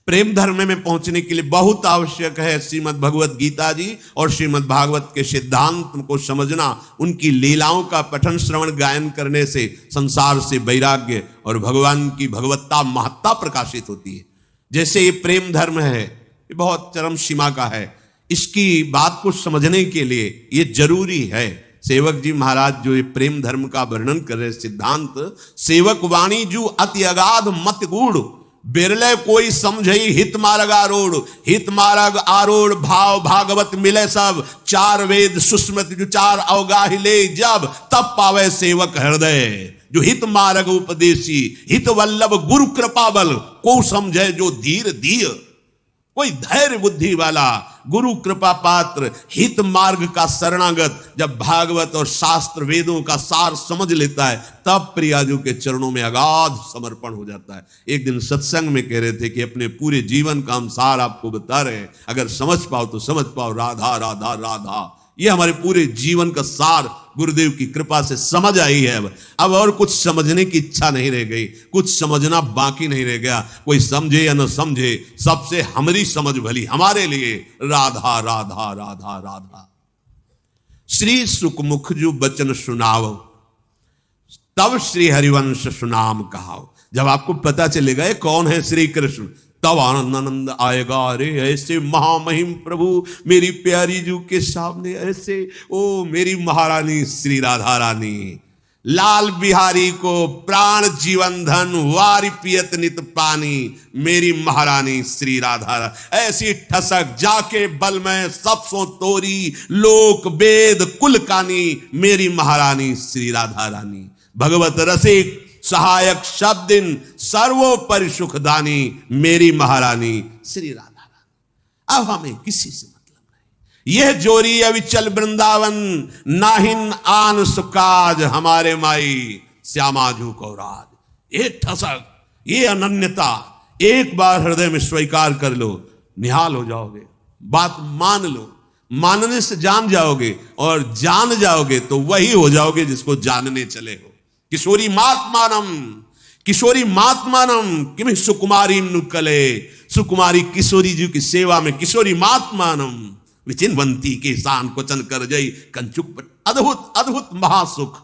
प्रेम धर्म में पहुंचने के लिए बहुत आवश्यक है श्रीमद् भगवत गीता जी और श्रीमद् भागवत के सिद्धांत को समझना। उनकी लीलाओं का पठन श्रवण गायन करने से संसार से वैराग्य और भगवान की भगवत्ता महत्ता प्रकाशित होती है। जैसे ये प्रेम धर्म है, ये बहुत चरम सीमा का है। इसकी बात को समझने के लिए ये जरूरी है। सेवक जी महाराज जो ये प्रेम धर्म का वर्णन कर रहे सिद्धांत, सेवक वाणी जो अति अगाध मत गूढ़, बिरले कोई समझे हित मार्ग आरोढ़, हित मार्ग आरोढ़ भाव भागवत मिले सब, चार वेद सुस्मृत जो चार अवगाहि ले जब, तब पावे सेवक हृदय। जो हित मार्ग उपदेशी, हित वल्लभ गुरु कृपा बल, को समझे जो धीर धीर, कोई धैर्य बुद्धि वाला गुरु कृपा पात्र हित मार्ग का शरणागत जब भागवत और शास्त्र वेदों का सार समझ लेता है, तब प्रियाजू के चरणों में अगाध समर्पण हो जाता है। एक दिन सत्संग में कह रहे थे कि अपने पूरे जीवन का हम सार आपको बता रहे हैं, अगर समझ पाओ तो समझ पाओ, राधा राधा राधा। ये हमारे पूरे जीवन का सार गुरुदेव की कृपा से समझ आई है। अब और कुछ समझने की इच्छा नहीं रह गई, कुछ समझना बाकी नहीं रह गया। कोई समझे या न समझे, सबसे हमारी समझ भली हमारे लिए। राधा राधा राधा राधा। श्री सुखमुख जो बचन सुनाओ, तब श्री हरिवंश सुनाम कहाओ। जब आपको पता चलेगा ये कौन है श्री कृष्ण, तब आनंद आएगा। अरे ऐसे महामहिम प्रभु मेरी प्यारी जू के सामने ऐसे, ओ मेरी महारानी श्री राधा रानी, लाल बिहारी को प्राण जीवन धन वारी पियत नित पानी, मेरी महारानी श्री राधा रानी। ऐसी ठसक जाके बल में सबसों तोरी, लोक वेद कुल कानी, मेरी महारानी श्री राधा रानी। भगवत रसिक सहायक शब्दिन सर्वोपरि सुखदानी, मेरी महारानी श्री राधा रानी। अब हमें किसी से मतलब नहीं। यह जोरी अविचल वृंदावन, नाहिन आन सुकाज, हमारे माई श्यामा जू को राज। ये ठसक, ये अनन्यता एक बार हृदय में स्वीकार कर लो, निहाल हो जाओगे। बात मान लो, मानने से जान जाओगे, और जान जाओगे तो वही हो जाओगे जिसको जानने चले हो। किशोरी मात्मानम, किशोरी मात्मानम किम सुकुमारी नुकले, सुकुमारी किशोरी जी की सेवा में किशोरी मात्मानम विचिन्वंती के शान क्वचन कर जई कंचुक। अद्भुत अद्भुत महासुख,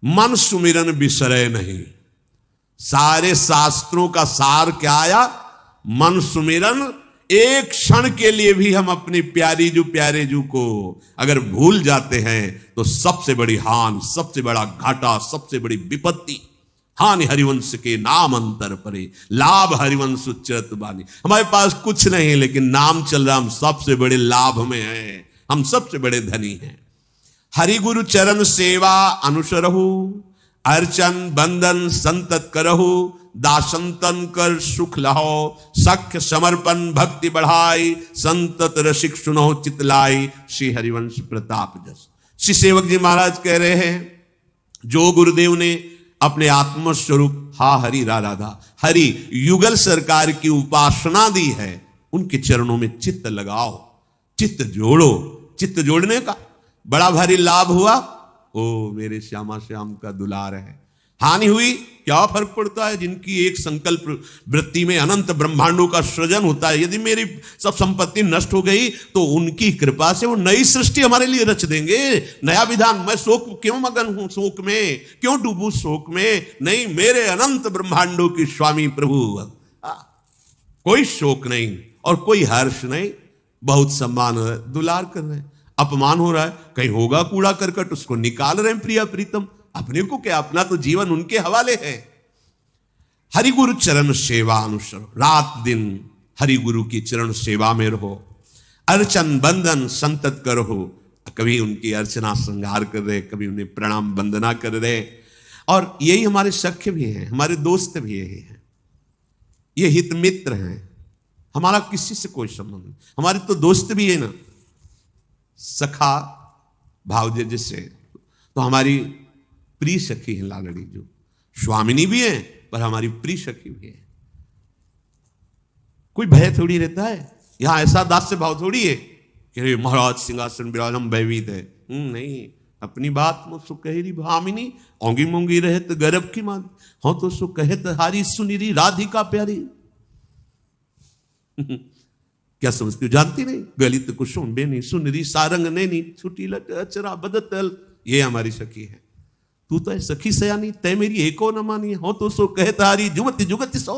मन सुमिरन बिसरे नहीं। सारे शास्त्रों का सार क्या आया? मन सुमिरन। एक क्षण के लिए भी हम अपनी प्यारी जू प्यारे जू को अगर भूल जाते हैं तो सबसे बड़ी हानि, सबसे बड़ा घाटा, सबसे बड़ी विपत्ति। हानि हरिवंश के नाम अंतर परे, लाभ हरिवंश उच्चत बानी। हमारे पास कुछ नहीं लेकिन नाम चल रहा, हम सबसे बड़े लाभ में हैं, हम सबसे बड़े धनी हैं। हरि गुरु चरण सेवा अनुसरहु, अर्चन बंदन संतत करहु, दासंतन कर सुख लहो, सख्य समर्पण भक्ति बढ़ाई, संतत रसिक सुनो चितलाई, श्री हरिवंश प्रताप जस। श्री सेवक जी महाराज कह रहे हैं, जो गुरुदेव ने अपने आत्म स्वरूप हा हरि रा राधा हरि युगल सरकार की उपासना दी है, उनके चरणों में चित्त लगाओ, चित्त जोड़ो। चित्त जोड़ने का बड़ा भारी लाभ हुआ, ओ मेरे श्यामा श्याम का दुलार है। हानि हुई, क्या फर्क पड़ता है? जिनकी एक संकल्प वृत्ति में अनंत ब्रह्मांडों का सृजन होता है। यदि मेरी सब संपत्ति नष्ट हो गई तो उनकी कृपा से वो नई सृष्टि हमारे लिए रच देंगे, नया विधान। मैं शोक क्यों मगन हूं, शोक में क्यों डूबू, शोक में नहीं, मेरे अनंत ब्रह्मांडों की स्वामी प्रभु। कोई शोक नहीं और कोई हर्ष नहीं, बहुत सम्मान हो रहा है, दुलार कर रहे हैं, अपमान हो रहा है, कहीं होगा कूड़ा करकट उसको निकाल रहे हैं प्रिया प्रीतम, अपने को क्या, अपना तो जीवन उनके हवाले है। हरि गुरु चरण सेवा अनुसरो, रात दिन हरि गुरु की चरण सेवा में रहो, अर्चन बंदन संतत करो, कभी उनकी अर्चना श्रृंगार कर रहे, कभी उन्हें प्रणाम वंदना कर रहे। और यही हमारे सख्य भी हैं, हमारे दोस्त भी यही हैं, ये हित मित्र हैं, हमारा किसी से कोई संबंध नहीं, हमारे तो दोस्त भी है ना, सखा भाव जिससे, तो हमारी प्रिय सखी है लालड़ी, जो स्वामिनी भी है पर हमारी प्रिय सखी भी है। कोई भय थोड़ी रहता है, यहां ऐसा दास्य भाव थोड़ी है कि महाराज सिंहासन विराजम भयभीत है, नहीं, अपनी बात मुझसे कहेरी भामिनी, ओंगी मोंगी रहे तो गर्भ की मां, हो तो सो कहे हारी सुनीरी राधिका प्यारी। क्या समझती हो, जानती नहीं, गलित कुसुम बेनी सुनरी सारंग नैनी छुटी लट अचरा बदतल, ये हमारी सखी है। तू तो है सखी सयानी, तय मेरी एको न मानी, हो तो सो कहे तारी जुगति जुगति सो।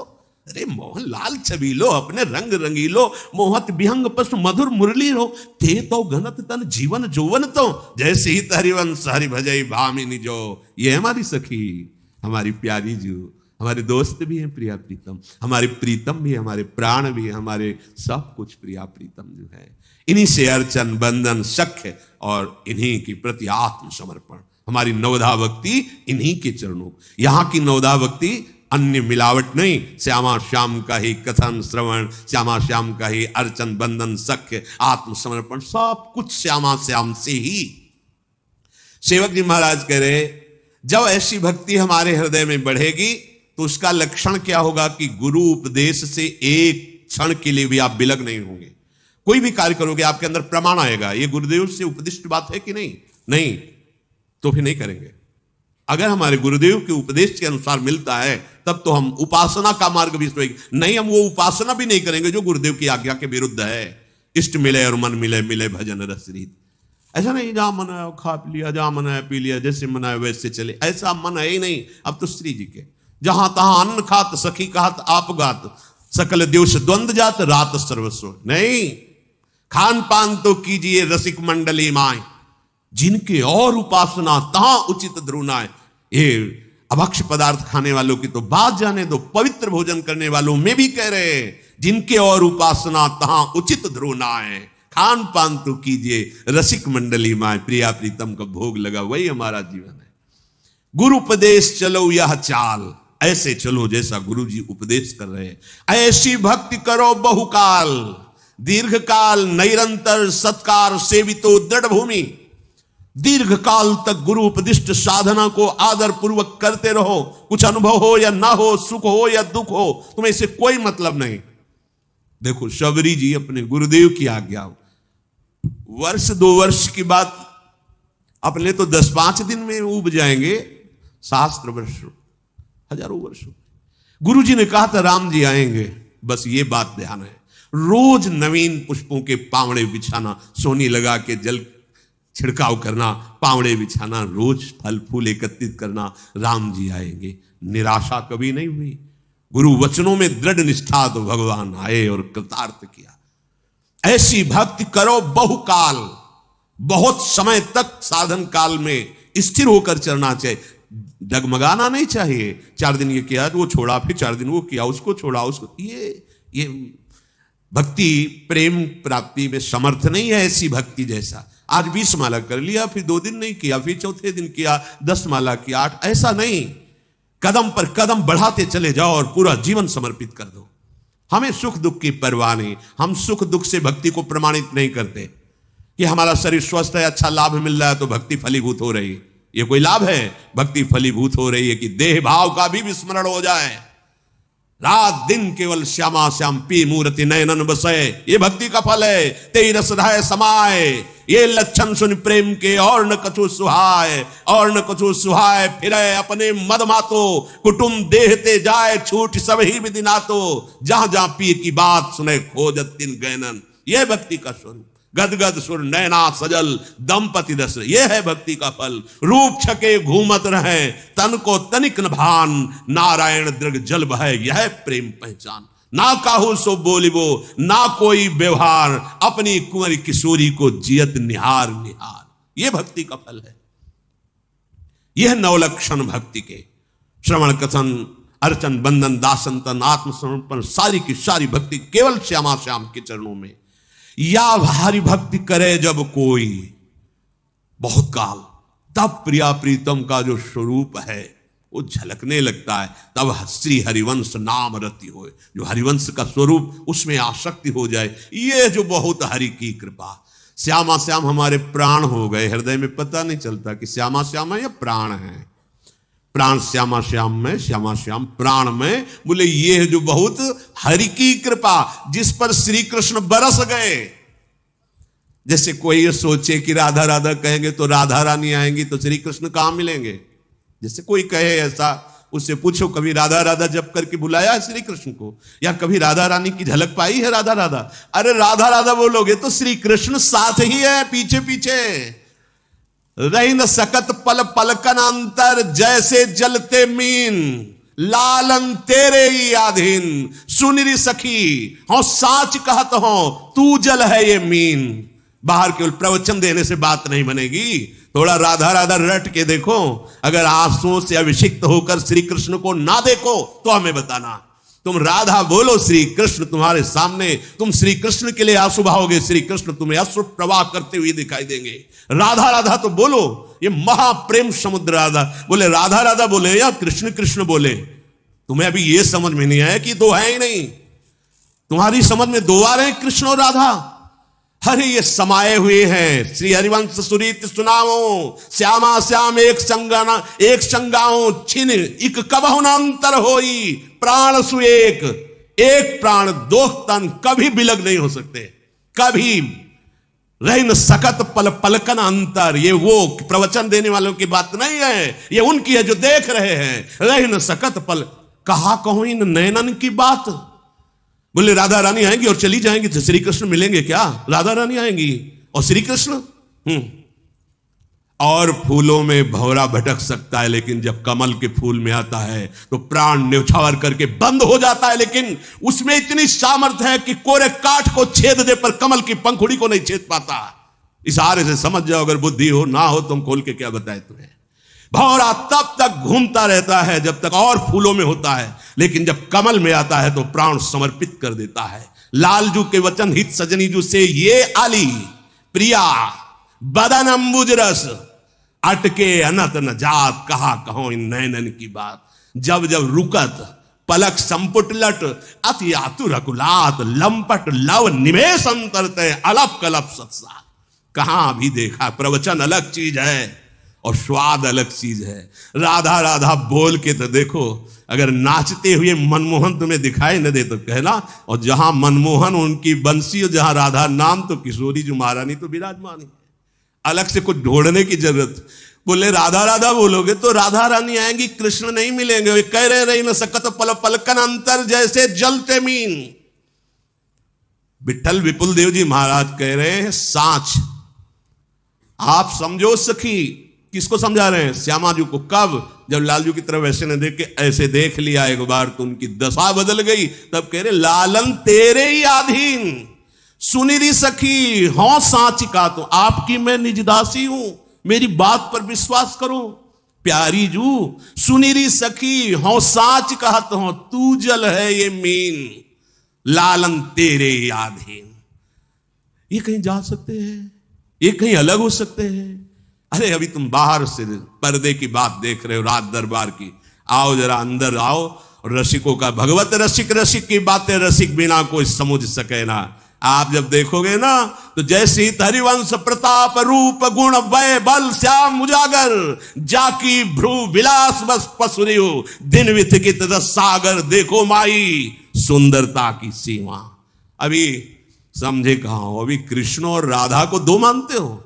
अरे मोहन लाल छबीलो, अपने रंग रंगीलो, मोहत विहंग पशु मधुर मुरली रो, ते तो घनत तन जीवन जोवन तो, जैसे ही हरिवंश हरि भजई भामिनी जो। ये हमारी सखी, हमारी प्यारी जो, हमारे दोस्त भी हैं प्रिया प्रीतम, हमारे प्रीतम भी, हमारे प्राण भी, हमारे सब कुछ प्रिया प्रीतम जो है। इन्हीं से अर्चन बंधन सख्य और इन्हीं के प्रति आत्म समर्पण, हमारी नवधा भक्ति इन्हीं के चरणों। यहां की नवधा भक्ति अन्य मिलावट नहीं, श्यामा श्याम का ही कथन श्रवण, श्यामा श्याम का ही अर्चन बंधन सख्य आत्मसमर्पण, सब कुछ श्यामा श्याम से ही। सेवक जी महाराज कह रहे, जब ऐसी भक्ति हमारे हृदय में बढ़ेगी तो उसका लक्षण क्या होगा कि गुरु उपदेश से एक क्षण के लिए भी आप विलग नहीं होंगे। कोई भी कार्य करोगे आपके अंदर प्रमाण आएगा, ये गुरुदेव से उपदिष्ट बात है कि नहीं, नहीं तो फिर नहीं करेंगे। अगर हमारे गुरुदेव के उपदेश के अनुसार मिलता है तब तो हम उपासना का मार्ग भी सोएंगे, नहीं हम वो उपासना भी नहीं करेंगे जो गुरुदेव की आज्ञा के विरुद्ध है। इष्ट मिले और मन मिले, मिले भजन रस रीत। ऐसा नहीं जहां मन आया खा लिया, जहां मन आया पी लिया, जैसे मन आया वैसे चले, ऐसा मन है ही नहीं। अब तो श्री जी के जहां तहां अन्न खात सखी कहत आप गात, सकल दिवस द्वंद जात रात सर्वस्व। नहीं, खान पान तो कीजिए रसिक मंडली माए, जिनके और उपासना तहां उचित ध्रुनाए। ये अभक्ष पदार्थ खाने वालों की तो बात जाने दो, पवित्र भोजन करने वालों में भी कह रहे हैं, जिनके और उपासना तहां उचित ध्रुनाए। खान पान तो कीजिए रसिक मंडली माए, प्रिया प्रीतम का भोग लगा, वही हमारा जीवन है। गुरु उपदेश चलो यह चाल, ऐसे चलो जैसा गुरु जी उपदेश कर रहे हैं। ऐसी भक्ति करो बहुकाल, दीर्घ काल निरंतर सत्कार सेवितो दृढ़ भूमि। दीर्घ काल तक गुरु उपदिष्ट साधना को आदर पूर्वक करते रहो, कुछ अनुभव हो या ना हो, सुख हो या दुख हो, तुम्हें इससे कोई मतलब नहीं। देखो शबरी जी अपने गुरुदेव की आज्ञा, वर्ष 2 वर्ष की बात अपने तो 10-5 दिन में उब जाएंगे, शास्त्र वर्षों हजारों वर्षों। गुरु जी ने कहा था राम जी आएंगे, बस ये बात ध्यान है, रोज नवीन पुष्पों के पावड़े बिछाना, सोनी लगा के जल छिड़काव करना, पावड़े बिछाना, रोज फल फूल एकत्रित करना, राम जी आएंगे। निराशा कभी नहीं हुई, गुरु वचनों में दृढ़ निष्ठा, तो भगवान आए और कृतार्थ किया। ऐसी भक्ति करो बहुकाल, बहुत समय तक साधन काल में स्थिर होकर चलना चाहिए, डगमगाना नहीं चाहिए। 4 दिन ये किया वो छोड़ा, फिर 4 दिन वो किया, उसको छोड़ा, उसको, ये भक्ति प्रेम प्राप्ति में समर्थ नहीं है ऐसी भक्ति जैसा। आज 20 माला कर लिया, फिर 2 दिन नहीं किया, फिर चौथे दिन किया, 10 माला किया, 8, ऐसा नहीं। कदम पर कदम बढ़ाते चले जाओ और पूरा जीवन समर्पित कर दो। हमें सुख दुख की परवाह नहीं, हम सुख दुख से भक्ति को प्रमाणित नहीं करते कि हमारा शरीर स्वस्थ है, अच्छा लाभ मिल रहा है तो भक्ति फलीभूत हो रही। ये कोई लाभ है? भक्ति फलीभूत हो रही है कि देह भाव का भी विस्मरण हो जाए, रात दिन केवल श्यामा श्याम पी मूर्ति नयनन बसे, ये भक्ति का फल है। तेई रसधाय समाए, ये लक्षण सुन प्रेम के, और न कछु सुहाय, और न कछु सुहाय फिरे अपने मद मातो, कुटुंब देहते जाए छूट सब ही विधि नातो, जहां जहां पी की बात सुने खोजत तिन गैनन। ये भक्ति का स्वरूप, गदगद सुर नैना सजल दंपति रस, यह है भक्ति का फल। रूप छके घूमत रहे, तन को तनिक न भान, नारायण दृग जल बहे, यह प्रेम पहचान। ना काहू सो बोलिबो, ना कोई व्यवहार, अपनी कुंवरी किशोरी को जियत निहार निहार। यह भक्ति का फल है। यह नवलक्षण भक्ति के श्रवण कथन अर्चन बंदन दासंतन आत्मसमर्पण सारी की सारी भक्ति केवल श्यामा श्याम के चरणों में। या भारी भक्ति करे जब कोई बहुत काल, तब प्रिया प्रीतम का जो स्वरूप है वो झलकने लगता है। तब श्री हरिवंश नाम रति हो, जो हरिवंश का स्वरूप उसमें आसक्ति हो जाए। ये जो बहुत हरि की कृपा। श्यामा श्याम हमारे प्राण हो गए, हृदय में पता नहीं चलता कि श्यामा श्याम है या प्राण है। प्राण श्यामा श्याम में, श्यामा श्याम प्राण में। बोले ये जो बहुत हरि की कृपा, जिस पर श्री कृष्ण बरस गए। जैसे कोई ये सोचे कि राधा राधा कहेंगे तो राधा रानी आएंगी तो श्री कृष्ण कहां मिलेंगे। जैसे कोई कहे ऐसा, उससे पूछो कभी राधा राधा जप करके बुलाया है श्री कृष्ण को, या कभी राधा रानी की झलक पाई है राधा राधा। अरे राधा राधा बोलोगे तो श्री कृष्ण साथ ही है, पीछे पीछे। रही न सकत पल पलकन अंतर, जैसे जलते मीन लालन तेरे ही आधीन। सुनिरी सखी हो साच कहत हो, तू जल है ये मीन। बाहर केवल प्रवचन देने से बात नहीं बनेगी, थोड़ा राधा राधा रट के देखो। अगर आंसुओं से अभिषिक्त होकर श्री कृष्ण को ना देखो तो हमें बताना। तुम राधा बोलो, श्री कृष्ण तुम्हारे सामने, तुम श्री कृष्ण के लिए आंसू बहाओगे, श्री कृष्ण तुम्हें अश्रु प्रवाह करते हुए दिखाई देंगे। राधा राधा तो बोलो, ये महाप्रेम समुद्र राधा। बोले राधा राधा बोले या कृष्ण कृष्ण बोले, तुम्हें अभी ये समझ में नहीं आया कि दो है ही नहीं। तुम्हारी समझ में दो आ रहे हैं, कृष्ण और राधा। हरे ये समाये हुए हैं। श्री हरिवंश सुरीत सुनाओ, श्यामा श्याम एक संगाना एक संगाओ, छिन इक कबहु न अंतर होई। प्राण सु एक प्राण दो तन, कभी बिलग नहीं हो सकते, कभी रह न सकत पल पलकन अंतर। ये वो प्रवचन देने वालों की बात नहीं है, ये उनकी है जो देख रहे हैं। रह न सकत पल, कहा कहूं इन नैनन की बात। बोले राधा रानी आएंगी और चली जाएंगी तो श्री कृष्ण मिलेंगे क्या। राधा रानी आएंगी और श्री कृष्ण। और फूलों में भौरा भटक सकता है, लेकिन जब कमल के फूल में आता है तो प्राण न्यौछावर करके बंद हो जाता है। लेकिन उसमें इतनी सामर्थ्य है कि कोरे काठ को छेद दे पर कमल की पंखुड़ी को नहीं छेद पाता। इशारे से समझ जाओ, अगर बुद्धि हो ना हो तुम खोल के क्या बताए तुम्हें। भौरा तब तक घूमता रहता है जब तक और फूलों में होता है, लेकिन जब कमल में आता है तो प्राण समर्पित कर देता है। लालजू के वचन हित सजनीजू से ये आली प्रिया बदन अंबुज रस, अटके अनत न जात, कहा कहो इन नैनन की बात। जब जब रुकत पलक संपुट लट, अति आतुर अकुलात, लंपट लव निवेश अंतरते, अलप कलप सत्सा। कहां भी देखा, प्रवचन अलग चीज है और स्वाद अलग चीज है। राधा राधा बोल के तो देखो, अगर नाचते हुए मनमोहन तुम्हें दिखाई न दे तो कहना। और जहां मनमोहन उनकी बंसी और जहां राधा नाम, तो किशोरी जो महारानी तो विराजमान है। अलग से कुछ ढूंढने की जरूरत। बोले राधा राधा बोलोगे तो राधा रानी आएंगी, कृष्ण नहीं मिलेंगे। वे कह रहे न सकत पल पलकन अंतर, जैसे जलते मीन। विठल विपुल देव जी महाराज कह रहे हैं साच आप समझो सखी। किसको समझा रहे हैं? श्यामा जी को। कब? जब लालजू की तरफ ऐसे न देख के ऐसे देख लिया एक बार तो उनकी दशा बदल गई। तब कह रहे लालन तेरे ही अधीन, सुनिरी सखी हो साचिका, तो आपकी मैं निजदासी हूं, मेरी बात पर विश्वास करो। प्यारी जू सुनिरी सखी हो साच कहत हो, तू जल है ये मीन, लालन तेरे ही अधीन। ये कहीं जा सकते हैं, ये कहीं अलग हो सकते हैं। अरे अभी तुम बाहर से पर्दे की बात देख रहे हो, रात दरबार की। आओ जरा अंदर आओ। रसिकों का भगवत रसिक, रसिक की बातें रसिक बिना कोई समझ सके ना। आप जब देखोगे ना तो जैसे ही हरिवंश प्रताप रूप गुण वय बल श्याम उजागर, जाकी भ्रू विलास बस पसुरियो, दिन विथिकित रस सागर, देखो माई सुंदरता की सीमा। अभी समझे कहां हो? अभी कृष्ण और राधा को दो मानते हो?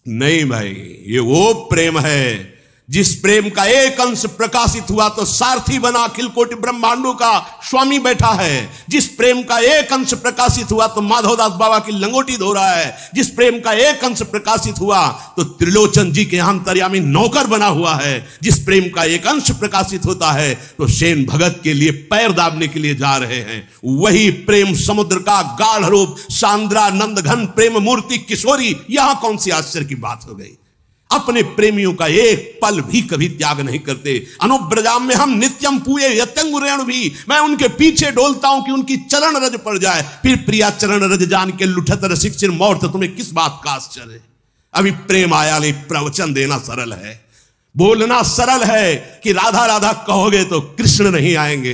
नहीं भाई, ये वो प्रेम है जिस प्रेम का एक अंश प्रकाशित हुआ तो सारथी बना अखिल कोटि ब्रह्मांडों का स्वामी बैठा है। जिस प्रेम का एक अंश प्रकाशित हुआ तो माधवदास बाबा की लंगोटी धो रहा है। जिस प्रेम का एक अंश प्रकाशित हुआ तो त्रिलोचन जी के अंतर्यामी नौकर बना हुआ है। जिस प्रेम का एक अंश प्रकाशित होता है तो सेन भगत के लिए पैर दाबने के लिए जा रहे हैं। वही प्रेम समुद्र का गाढ़ रूप सांद्रा नंद घन प्रेम मूर्ति किशोरी, यहां कौन सी आश्चर्य की बात हो गई। अपने प्रेमियों का एक पल भी कभी त्याग नहीं करते। अनुब्रजाम में हम नित्यम पूये यत्यंगुरेण भी, मैं उनके पीछे डोलता हूं कि उनकी चरण रज पड़ जाए। फिर प्रिया चरण रज जान के लुठत रसिक चिर मौत, तुम्हें किस बात का आश्चर्य है। अभी प्रेम आया नहीं, प्रवचन देना सरल है, बोलना सरल है कि राधा राधा कहोगे तो कृष्ण नहीं आएंगे,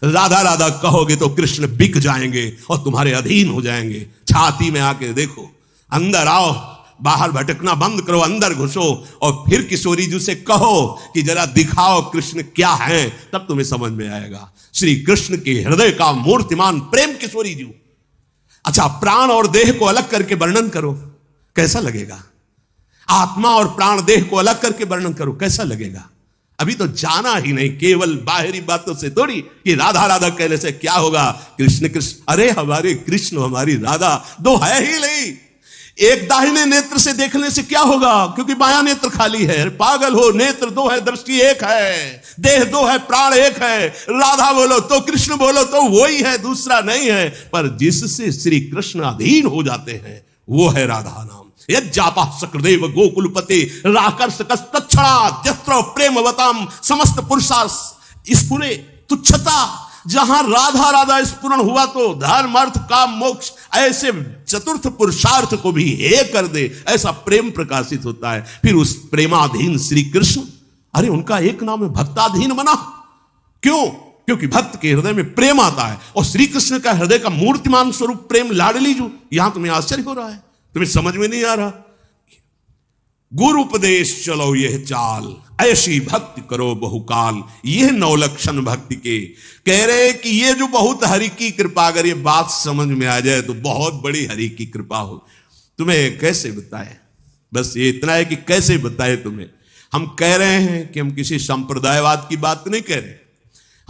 राधा राधा कहोगे तो कृष्ण बिक जाएंगे और तुम्हारे अधीन हो जाएंगे। छाती में आके देखो, अंदर आओ, बाहर भटकना बंद करो, अंदर घुसो और फिर किशोरी जी से कहो कि जरा दिखाओ कृष्ण क्या है, तब तुम्हें समझ में आएगा। श्री कृष्ण के हृदय का मूर्तिमान प्रेम किशोरी जी। अच्छा, प्राण और देह को अलग करके वर्णन करो, कैसा लगेगा। आत्मा और प्राण देह को अलग करके वर्णन करो, कैसा लगेगा। अभी तो जाना ही नहीं, केवल बाहरी बातों से थोड़ी कि राधा राधा कहने से क्या होगा। कृष्ण कृष्ण, अरे हमारे कृष्ण हमारी राधा दो है ही नहीं। एक दाहिने नेत्र से देखने से क्या होगा, क्योंकि बायां नेत्र खाली है। पागल हो, नेत्र दो है, दृष्टि एक है, देह दो है, प्राण एक है। राधा बोलो तो कृष्ण बोलो तो वही है, दूसरा नहीं है। पर जिससे श्री कृष्ण अधीन हो जाते हैं वो है राधा नाम। यज्जापा सकृदेव गोकुलपति राकर्ष तत्क्षणा जत्र प्रेमवताम समस्त पुरुषार्थ स्फुरे तुच्छता। जहां राधा राधा स्फुरण हुआ तो धर्म अर्थ काम मोक्ष ऐसे चतुर्थ पुरुषार्थ को भी हे कर दे, ऐसा प्रेम प्रकाशित होता है। फिर उस प्रेमाधीन श्री कृष्ण, अरे उनका एक नाम है भक्ताधीन बना। क्यों? क्योंकि भक्त के हृदय में प्रेम आता है और श्री कृष्ण का हृदय का मूर्तिमान स्वरूप प्रेम लाडली जो। यहां तुम्हें आश्चर्य हो रहा है, तुम्हें समझ में नहीं आ रहा। गुरु उपदेश चलो यह चाल, ऐसी भक्ति करो बहुकाल। यह नौलक्षण भक्ति के कह रहे कि ये जो बहुत हरि की कृपा, अगर ये बात समझ में आ जाए तो बहुत बड़ी हरि की कृपा हो। तुम्हें कैसे बताए, बस ये इतना है कि कैसे बताए तुम्हें। हम कह रहे हैं कि हम किसी संप्रदायवाद की बात नहीं कह रहे,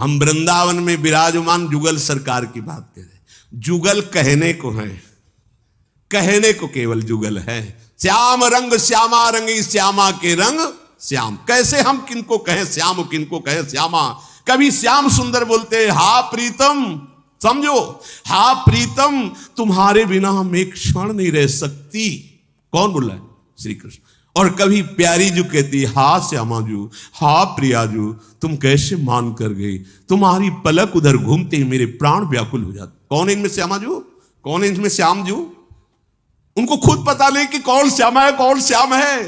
हम वृंदावन में विराजमान जुगल सरकार की बात कह रहे। जुगल कहने को है, कहने को केवल जुगल है। श्याम रंग श्यामा रंगी, श्यामा के रंग श्याम। कैसे हम किनको कहें श्याम, किनको कहें श्यामा। कभी श्याम सुंदर बोलते हैं, हा प्रीतम, समझो, हा प्रीतम तुम्हारे बिना हम एक क्षण नहीं रह सकती। कौन बोल रहा है? श्री कृष्ण। और कभी प्यारी जू कहती है, हा श्यामा जू, हा प्रिया जू, तुम कैसे मान कर गई, तुम्हारी पलक उधर घूमते ही मेरे प्राण व्याकुल हो जाते। कौन इनमें श्यामा जू, कौन इनमें श्याम जू? उनको खुद पता नहीं कि कौन श्यामा है कौन श्याम है।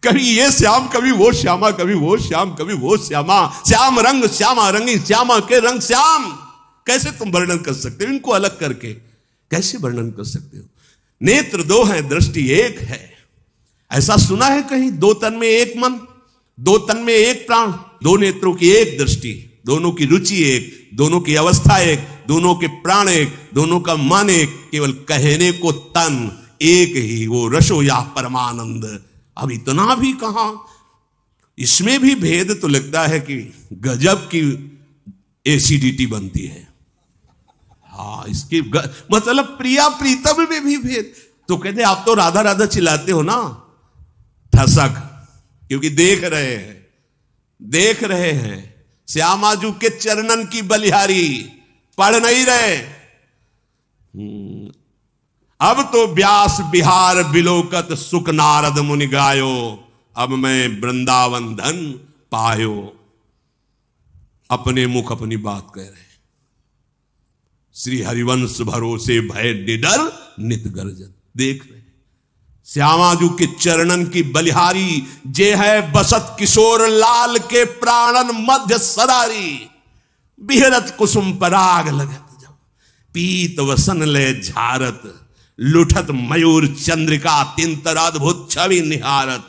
कभी ये श्याम, कभी वो श्यामा, कभी वो श्याम, कभी वो श्यामा। श्याम रंग श्यामा रंगी, श्यामा के रंग श्याम। कैसे तुम वर्णन कर सकते हो इनको अलग करके, कैसे वर्णन कर सकते हो। नेत्र दो हैं, दृष्टि एक है। ऐसा सुना है कहीं, दो तन में एक मन, दो तन में एक प्राण, दो नेत्रों की एक दृष्टि, दोनों की रुचि एक, दोनों की अवस्था एक, दोनों के प्राण एक, दोनों का मन एक, केवल कहने को तन एक ही, वो रसो या परमानंद। अब इतना भी कहां, इसमें भी भेद तो लगता है कि गजब की एसिडिटी बनती है। हाँ, इसकी मतलब प्रिया प्रीतम में भी भेद। तो कहते आप तो राधा राधा चिल्लाते हो ना, ठसक, क्योंकि देख रहे हैं, देख रहे हैं श्यामाजू के चरणन की बलिहारी, पढ़ नहीं रहे। अब तो व्यास बिहार बिलोकत सुख नारद मुनि गायो, अब मैं वृंदावन धन पायो। अपने मुख अपनी बात कह रहे। श्री हरिवंश भरोसे भय निडर नित गर्जन। देख रहे श्यामाजू के चरणन की बलिहारी, जे है बसत किशोर लाल के प्राणन मध्य सदारी। बिहरत कुसुम पराग लगत जब, पीत वसन ले झारत, लुठत मयूर चंद्रिका तिंतर अद्भुत छवि निहारत।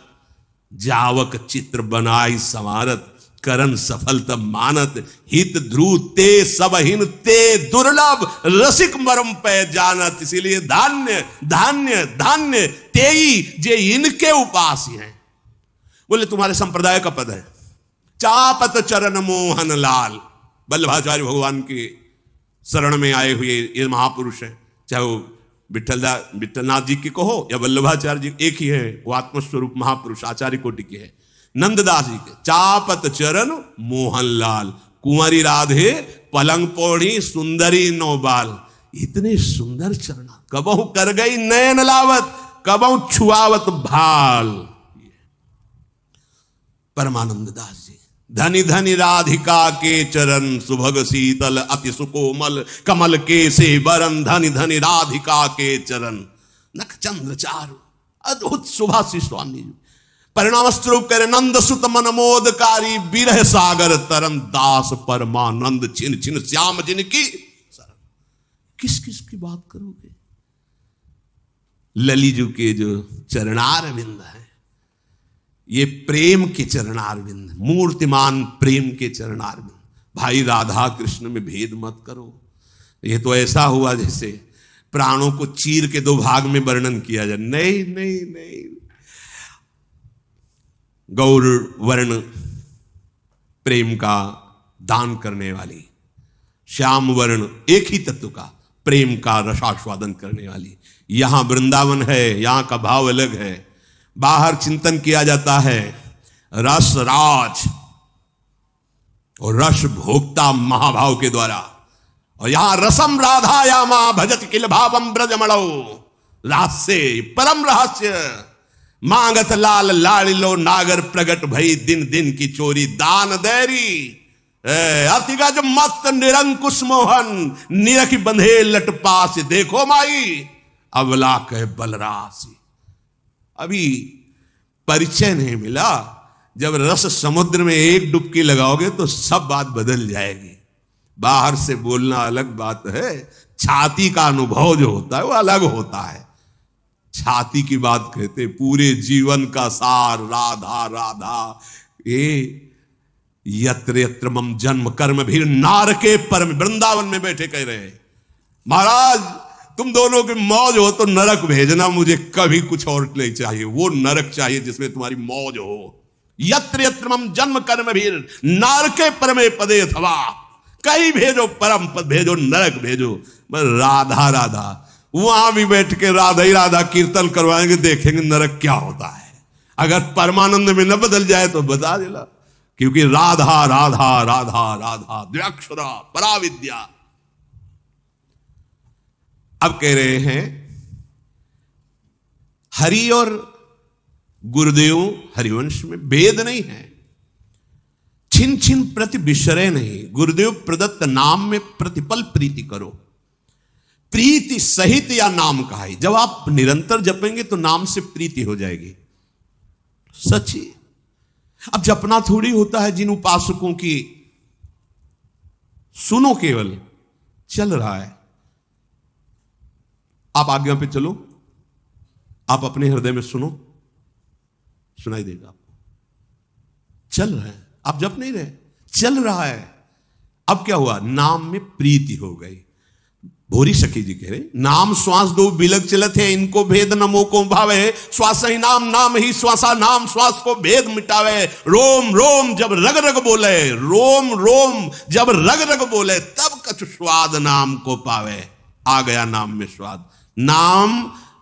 जावक चित्र बनाई समारत, करण सफल तब मानत। हित ध्रुव ते सबहिन ते दुर्लभ, रसिक मरम पे जानत। इसीलिए धान्य धान्य धान्य तेई जे इनके उपास हैं। बोले तुम्हारे संप्रदाय का पद है। चापत चरण मोहन लाल, वल्लभाचार्य भगवान के शरण में आए हुए ये महापुरुष हैं, चाहे वो विठलनाथ जी की कहो या वल्लभाचार्य जी, एक ही है, वो आत्मस्वरूप महापुरुष आचार्य कोटि के है। नंददास जी के चापत चरण मोहनलाल, कुंवरी राधे पलंग पौड़ी सुंदरी नौबाल। इतने सुंदर चरण, कबहू कर गई नयन लावत, कबहू छुआवत भाल। परमानंद दास जी, धनी धनी राधिका के चरण, सुभग शीतल अति सुकोमल, कमल के से बरन, धनी धनी राधिका के चरण, नख चंद्र चारु अद्भुत सुभाषी स्वामी जी। परिणाम स्वरूप करे नंद सुत मन मोदकारी, बिरह सागर तरन, दास परमानंद छिन छिन श्याम जिनकी शरण। किस किस की बात करोगे? ललिजू के जो चरणार विंद है, ये प्रेम के चरणार विंद, मूर्तिमान प्रेम के चरणार विंद। भाई राधा कृष्ण में भेद मत करो। ये तो ऐसा हुआ जैसे प्राणों को चीर के दो भाग में वर्णन किया जाए। नहीं नहीं नहीं, गौर वर्ण प्रेम का दान करने वाली, श्याम वर्ण एक ही तत्व का प्रेम का रसास्वादन करने वाली। यहां वृंदावन है, यहां का भाव अलग है। बाहर चिंतन किया जाता है रस राज और रस भोक्ता महाभाव के द्वारा, और यहां रसम राधा यामा भजत किल भावम ब्रजमणो, रहस्य परम रहस्य। मांगत लाल लाड़िलो नागर प्रगट भई, दिन दिन की चोरी दान देरी। अतिगा जो मस्त निरंकुश मोहन, निरख बंधे लट पास, देखो माई अवला कह बलरासी। अभी परिचय नहीं मिला, जब रस समुद्र में एक डुबकी लगाओगे तो सब बात बदल जाएगी। बाहर से बोलना अलग बात है, छाती का अनुभव जो होता है वो अलग होता है। छाती की बात कहते, पूरे जीवन का सार राधा राधा। ये यत्र यत्र मम जन्म कर्म भी नार के परम, वृंदावन में बैठे कह रहे हैं महाराज तुम दोनों की मौज हो तो नरक भेजना, मुझे कभी कुछ और नहीं चाहिए। वो नरक चाहिए जिसमें तुम्हारी मौज हो। यत्र यत्र मम जन्म कर्म भी नार के परमे पदे अथवा, कहीं भेजो परम पद भेजो, नरक भेजो, बस राधा राधा। वहां भी बैठ के राधा ही राधा कीर्तन करवाएंगे, देखेंगे नरक क्या होता है। अगर परमानंद में न बदल जाए तो बता देना, क्योंकि राधा राधा राधा राधा द्व्यक्षरा पराविद्या। अब कह रहे हैं हरि और गुरुदेव हरिवंश में भेद नहीं है, छिन छिन प्रति बिसरे नहीं। गुरुदेव प्रदत्त नाम में प्रतिपल प्रीति करो, प्रीति सहित या नाम कहा है। जब आप निरंतर जपेंगे तो नाम से प्रीति हो जाएगी, सच्ची। अब जपना थोड़ी होता है जिन उपासकों की, सुनो केवल चल रहा है। आप आज्ञा पे चलो, आप अपने हृदय में सुनो, सुनाई देगा आपको। चल रहा है, आप जप नहीं रहे, चल रहा है। अब क्या हुआ? नाम में प्रीति हो गई। भोरी सखी जी कह रहे, नाम श्वास दो बिलग चलत है, इनको भेद नमो को भावे। श्वास ही नाम, नाम ही श्वासा, नाम श्वास को भेद मिटावे। रोम रोम जब रग रग बोले, रोम रोम जब रग रग बोले, तब कछु स्वाद नाम को पावे। आ गया नाम में स्वाद। नाम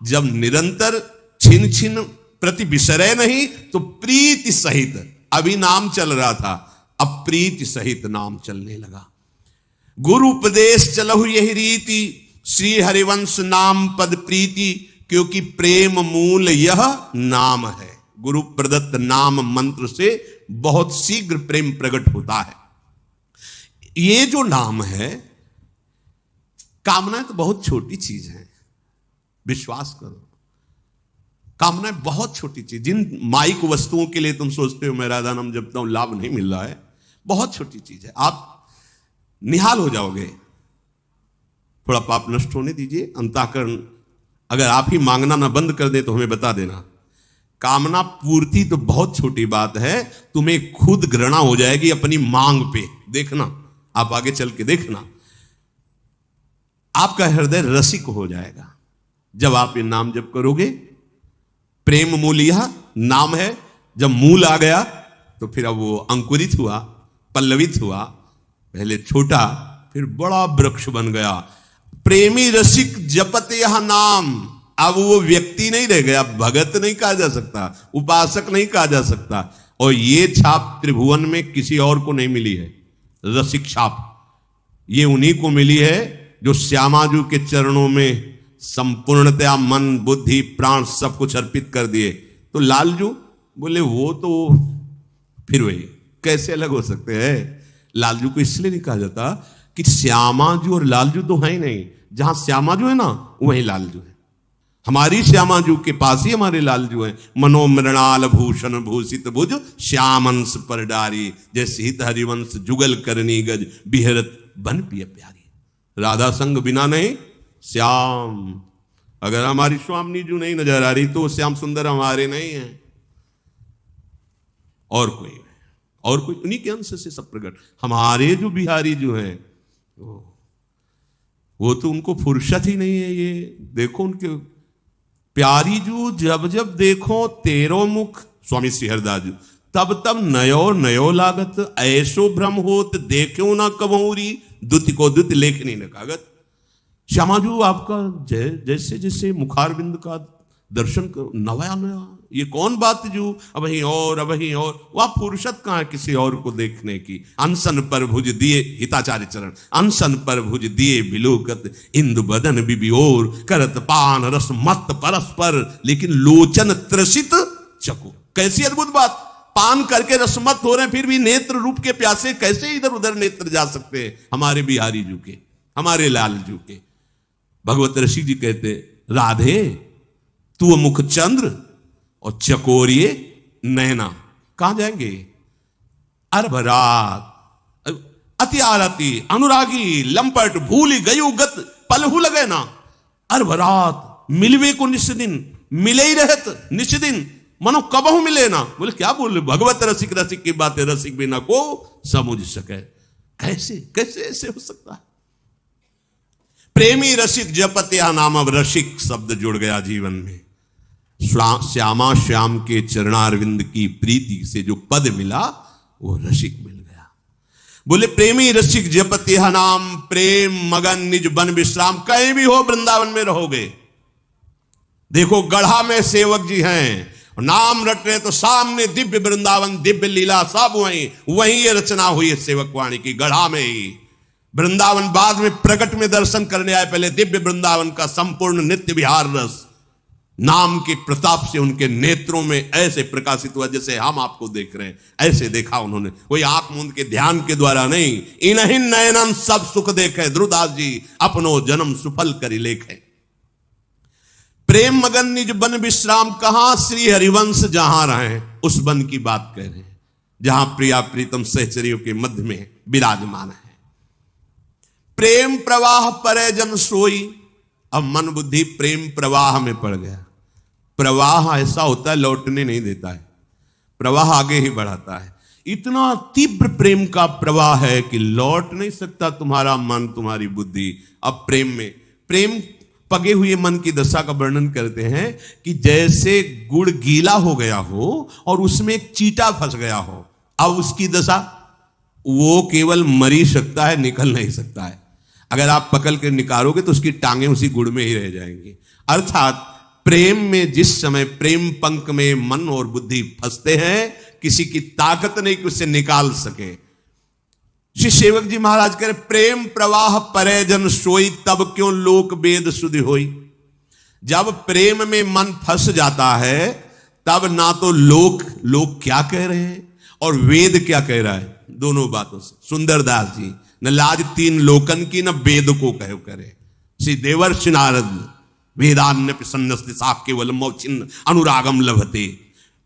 जब निरंतर छिन छिन प्रति बिसरे नहीं तो प्रीति सहित, अभी नाम चल रहा था, अब प्रीति सहित नाम चलने लगा। गुरु उपदेश चलहु यही रीति, श्री हरिवंश नाम पद प्रीति, क्योंकि प्रेम मूल यह नाम है। गुरु प्रदत्त नाम मंत्र से बहुत शीघ्र प्रेम प्रकट होता है। ये जो नाम है, कामनाएं तो बहुत छोटी चीज है, विश्वास करो। कामनाएं बहुत छोटी चीज, जिन माइक वस्तुओं के लिए तुम सोचते हो मैं राधा नाम जपता हूं, लाभ नहीं मिल रहा है, बहुत छोटी चीज है। आप निहाल हो जाओगे। थोड़ा पाप नष्ट होने दीजिए, अंतःकरण अगर आप ही मांगना ना बंद कर दे तो हमें बता देना। कामना पूर्ति तो बहुत छोटी बात है, तुम्हें खुद घृणा हो जाएगी अपनी मांग पे। देखना, आप आगे चल के देखना, आपका हृदय रसिक हो जाएगा जब आप ये नाम जप करोगे। प्रेम मूल यह नाम है, जब मूल आ गया तो फिर अब वो अंकुरित हुआ, पल्लवित हुआ, पहले छोटा फिर बड़ा वृक्ष बन गया। प्रेमी रसिक जपत यह नाम, अब वो व्यक्ति नहीं रह गया, भगत नहीं कहा जा सकता, उपासक नहीं कहा जा सकता। और ये छाप त्रिभुवन में किसी और को नहीं मिली है, रसिक छाप। ये उन्हीं को मिली है जो श्यामाजू के चरणों में संपूर्णतया मन बुद्धि प्राण सब कुछ अर्पित कर दिए। तो लालजू बोले वो तो फिर वही कैसे अलग हो सकते हैं। लालजू को इसलिए नहीं कहा जाता कि श्यामाजू और लालजू तो है ही नहीं, जहां श्यामाजू है ना वहीं लालजू है। हमारी श्यामाजू के पास ही हमारे लालजू हैं। मनोमृणाल भूषण भूषित भुज श्यामंश पर डारी, जैसे हित हरिवंश जुगल करनी गज बिहरत बन पिय प्यारी। राधा संग बिना नहीं श्याम। अगर हमारी स्वामी जू नहीं नजर आ रही तो श्याम सुंदर हमारे नहीं है, और कोई उन्हीं के अंश से सब प्रकट। हमारे जो बिहारी जो हैं वो तो उनको फुर्सत ही नहीं है। ये देखो उनके प्यारी जू जब जब देखो तेरो मुख, स्वामी श्री हरदास जी, तब तब नयो नयो लागत, ऐसो भ्रम होत देखो ना कबूरी, दुति को दुत लेखनी न कागत। श्यामाजू आपका जैसे जैसे मुखारविंद का दर्शन करो, नया नया, ये कौन बात जू, अब ही और वह फुर्सत कहां है किसी और को देखने की। अनसन पर भुज दिए, हिताचार्य चरण, अनसन पर भुज दिए बिलोकत, इंदु बदन बिबिओर करत पान रस मत परस्पर, लेकिन लोचन त्रसित चको। कैसी अद्भुत बात, पान करके रसमत हो रहे हैं फिर भी नेत्र रूप के प्यासे कैसे इधर उधर नेत्र जा सकते हैं हमारे बिहारी जू के, हमारे लाल जू के। भगवत ऋषि जी कहते राधे तू मुख चंद्र और चकोरिए नैना, कहां जाएंगे। अरबरात अति आरती अनुरागी लंपट भूली गयु गत पलहु लगे ना। अरबरात मिलवे को निश्चिदिन, मिले ही रहत निश्चिदिन, मनो कबहू मिले ना। बोले क्या बोल, भगवत रसिक रसिक की बातें रसिक बिना को समझ सके। कैसे कैसे ऐसे हो सकता है। प्रेमी रसिक जपत्या नाम, अब रसिक शब्द जुड़ गया जीवन में। श्यामा श्याम के चरणारविंद की प्रीति से जो पद मिला वो रसिक मिल गया। बोले प्रेमी रसिक जपत्या नाम, प्रेम मगन निज बन विश्राम। कहीं भी हो वृंदावन में रहोगे। देखो गढ़ा में सेवक जी हैं, नाम रट रहे तो सामने दिव्य वृंदावन दिव्य लीला सब वहीं ये रचना हुई है सेवक वाणी की, गढ़ा में ही। वृंदावन बाद में प्रकट में दर्शन करने आए, पहले दिव्य वृंदावन का संपूर्ण नित्य विहार रस नाम के प्रताप से उनके नेत्रों में ऐसे प्रकाशित हुआ जैसे हम आपको देख रहे हैं। ऐसे देखा उन्होंने, कोई आंख मूंद के ध्यान के द्वारा नहीं। इन्हीं नयनन सब सुख देखे, ध्रुवदास जी अपनो जन्म सुफल करी लेखे। प्रेम मगन निज बन विश्राम, कहां श्री हरिवंश जहां रहे उस वन की बात कह रहे हैं, जहां प्रिया प्रीतम सहचरियों के मध्य में विराजमान है। प्रेम प्रवाह परे जन सोई, अब मन बुद्धि प्रेम प्रवाह में पड़ गया। प्रवाह ऐसा होता है लौटने नहीं देता है, प्रवाह आगे ही बढ़ाता है। इतना तीव्र प्रेम का प्रवाह है कि लौट नहीं सकता तुम्हारा मन तुम्हारी बुद्धि। अब प्रेम में, प्रेम पगे हुए मन की दशा का वर्णन करते हैं कि जैसे गुड़ गीला हो गया हो और उसमें एक चींटा फंस गया हो, अब उसकी दशा, वो केवल मर ही सकता है, निकल नहीं सकता है। अगर आप पकड़ के निकालोगे तो उसकी टांगें उसी गुड़ में ही रह जाएंगी। अर्थात प्रेम में जिस समय प्रेम पंख में मन और बुद्धि फंसते हैं, किसी की ताकत नहीं कि उससे निकाल सके। श्री सेवक जी महाराज कह रहे प्रेम प्रवाह परे जन सोई, तब क्यों लोक वेद सुधि होई। जब प्रेम में मन फंस जाता है तब ना तो लोक क्या कह रहे हैं और वेद क्या कह रहा है, दोनों बातों से। सुंदरदास जी न लाज तीन लोकन की न वेद को कहो करे। श्री देवर्षि नारद वेदान्य प्रसन्नस्ति साप केवल मोचिन्न अनुरागम लभते।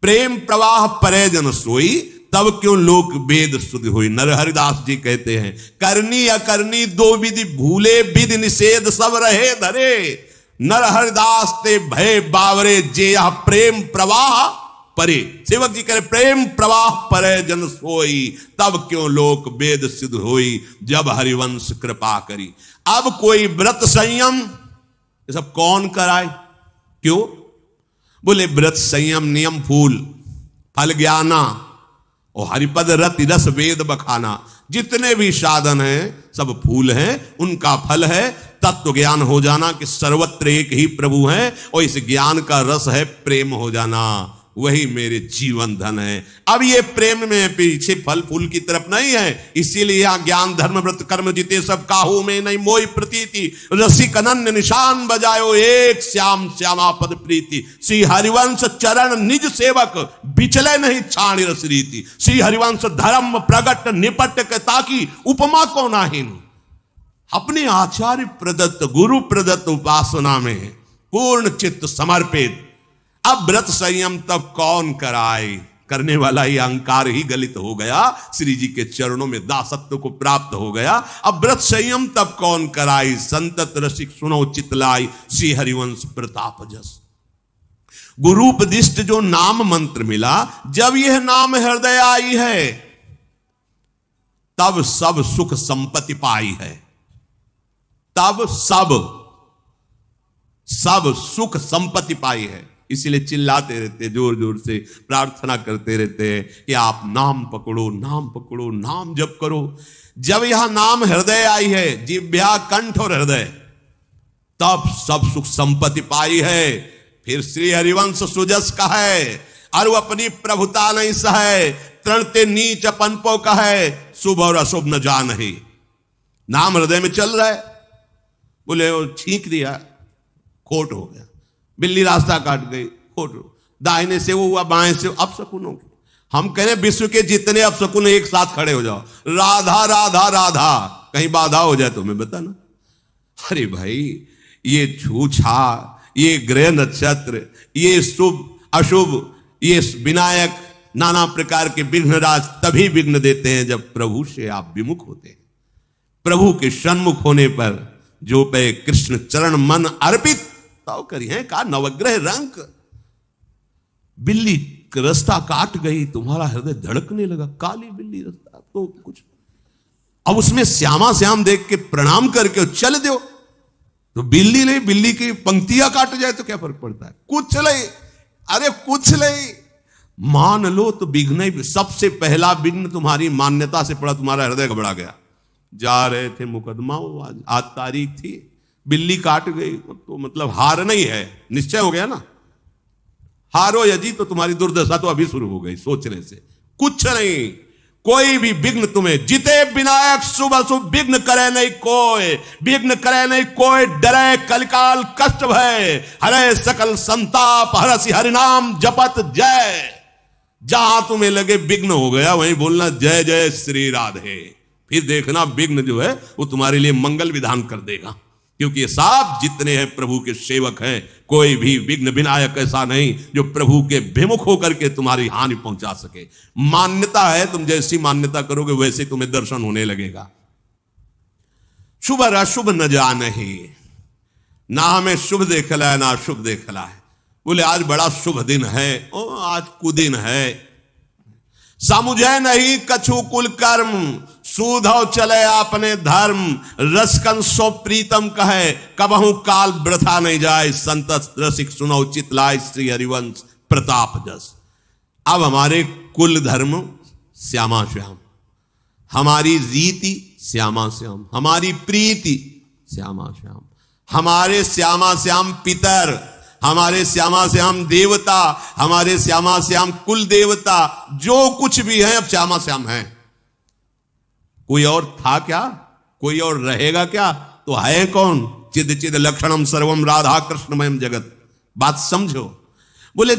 प्रेम प्रवाह परे जन सोई, तब क्यों लोक वेद सुध हुई। नरहरिदास जी कहते हैं करनी अकरनी दो विधि भूले, विधि निषेध सब रहे धरे। नरहरिदास ते भय बावरे जे यह प्रेम प्रवाह परे। सेवक जी कह रहे प्रेम प्रवाह परे जन सोई, तब क्यों लोक वेद सिद्ध होई, जब हरिवंश कृपा करी। अब कोई व्रत संयम ये सब कौन कराए, क्यों? बोले व्रत संयम नियम फूल फल ज्ञाना और हरिपद रति रस वेद बखाना। जितने भी साधन हैं सब फूल हैं, उनका फल है तत्व ज्ञान हो जाना कि सर्वत्र एक ही प्रभु है, और इस ज्ञान का रस है प्रेम हो जाना, वही मेरे जीवन धन है। अब ये प्रेम में पीछे फल फूल की तरफ नहीं है, इसीलिए यहाँ ज्ञान धर्म व्रत कर्म जिते सब काहू में नहीं मोहि प्रतीति, रसिक अनन्य निशान बजायो एक श्याम श्यामा पद प्रीति। श्री हरिवंश चरण निज सेवक बिचले नहीं छाण रस रीति। श्री हरिवंश धर्म प्रगट निपट के ताकि उपमा को नाहीन। अपने आचार्य प्रदत्त गुरु प्रदत्त उपासना में पूर्ण चित्त समर्पित। अब व्रत संयम तब कौन कराए, करने वाला ही अहंकार ही गलित हो गया, श्री जी के चरणों में दासत्व को प्राप्त हो गया। अब व्रत संयम तब कौन कराई, संतत रसिक सुनो चितलाई, श्री हरिवंश प्रताप जस। गुरुपदिष्ट जो नाम मंत्र मिला, जब यह नाम हृदय आई है तब सब सुख संपत्ति पाई है, तब सब सुख संपत्ति पाई है। इसीलिए चिल्लाते रहते, जोर जोर से प्रार्थना करते रहते हैं कि आप नाम पकड़ो, नाम पकड़ो, नाम जप करो। जब यह नाम हृदय आई है, जिह्वा कंठ और हृदय, तब सब सुख संपत्ति पाई है। फिर श्री हरिवंश सुजस का है, और वो अपनी प्रभुता नहीं सहे, तृणते नीच अपनपो का है, शुभ और अशुभ न जान ही। नाम हृदय में चल रहा है, बोले वो छींक दिया, खोट हो गया, बिल्ली रास्ता काट गई, खोट, दाहिने से वो हुआ, बाएं से अपशकुन हो गया। हम कह रहे विश्व के जितने अपशकुन एक साथ खड़े हो जाओ, राधा राधा राधा, कहीं बाधा हो जाए तो हमें बताना। अरे भाई, ये छूछा, ये ग्रह नक्षत्र, ये शुभ अशुभ, ये विनायक, नाना प्रकार के विघ्नराज तभी विघ्न देते हैं जब प्रभु से आप विमुख होते हैं। प्रभु के सन्मुख होने पर जो पे कृष्ण चरण मन अर्पित करिए का नवग्रह रंग। बिल्ली रास्ता काट गई, तुम्हारा हृदय धड़कने लगा, काली बिल्ली रास्ता तो कुछ, अब उसमें श्यामा श्याम देख के प्रणाम करके चल दो, तो बिल्ली की पंक्तियां काट जाए तो क्या फर्क पड़ता है, कुछ नहीं, अरे कुछ नहीं, मान लो तो विघ्न। सबसे पहला विघ्न तुम्हारी मान्यता से पड़ा, तुम्हारा हृदय घबरा गया। जा रहे थे मुकदमा, आज तारीख थी, बिल्ली काट गई तो मतलब हार नहीं है, निश्चय हो गया ना। हारो यदि तो तुम्हारी दुर्दशा तो अभी शुरू हो गई सोचने से। कुछ नहीं, कोई भी विघ्न तुम्हें, जिते विनायक शुभ अशुभ विघ्न करे नहीं कोई, विघ्न करे नहीं कोई, डरे कलिकाल कष्ट भय, हरे सकल संताप, हरसि हरिनाम जपत जय। जहां तुम्हें लगे विघ्न हो गया, वहीं बोलना जय जय श्री राधे। फिर देखना विघ्न जो है वो तुम्हारे लिए मंगल विधान कर देगा, क्योंकि ये सब जितने हैं प्रभु के सेवक हैं, कोई भी विघ्न विनायक ऐसा नहीं जो प्रभु के विमुख होकर के तुम्हारी हानि पहुंचा सके। मान्यता है, तुम जैसी मान्यता करोगे वैसे तुम्हें दर्शन होने लगेगा। शुभ और अशुभ न जानहि, ना हमें शुभ देखला है ना अशुभ देखला है। बोले आज बड़ा शुभ दिन है, ओ आज कुदिन है, समुझे नहीं कछु कुल कर्म, सूधव चले अपने धर्म, रसकन सो प्रीतम कहे, कबहू काल वृथा नहीं जाए, संत रसिक सुनो चितलाय, श्री हरिवंश प्रताप जस। अब हमारे कुल धर्म श्यामा श्याम, हमारी रीति श्यामा श्याम, हमारी प्रीति श्यामा श्याम, हमारे श्यामा श्याम पितर, हमारे श्यामा श्याम देवता, हमारे श्यामा श्याम कुल देवता, जो कुछ भी है अब श्यामा श्याम है। कोई और था क्या, कोई और रहेगा क्या, तो है कौन, चिद चिद लक्षणम सर्वम राधा कृष्णमयम जगत। बात समझो। बोले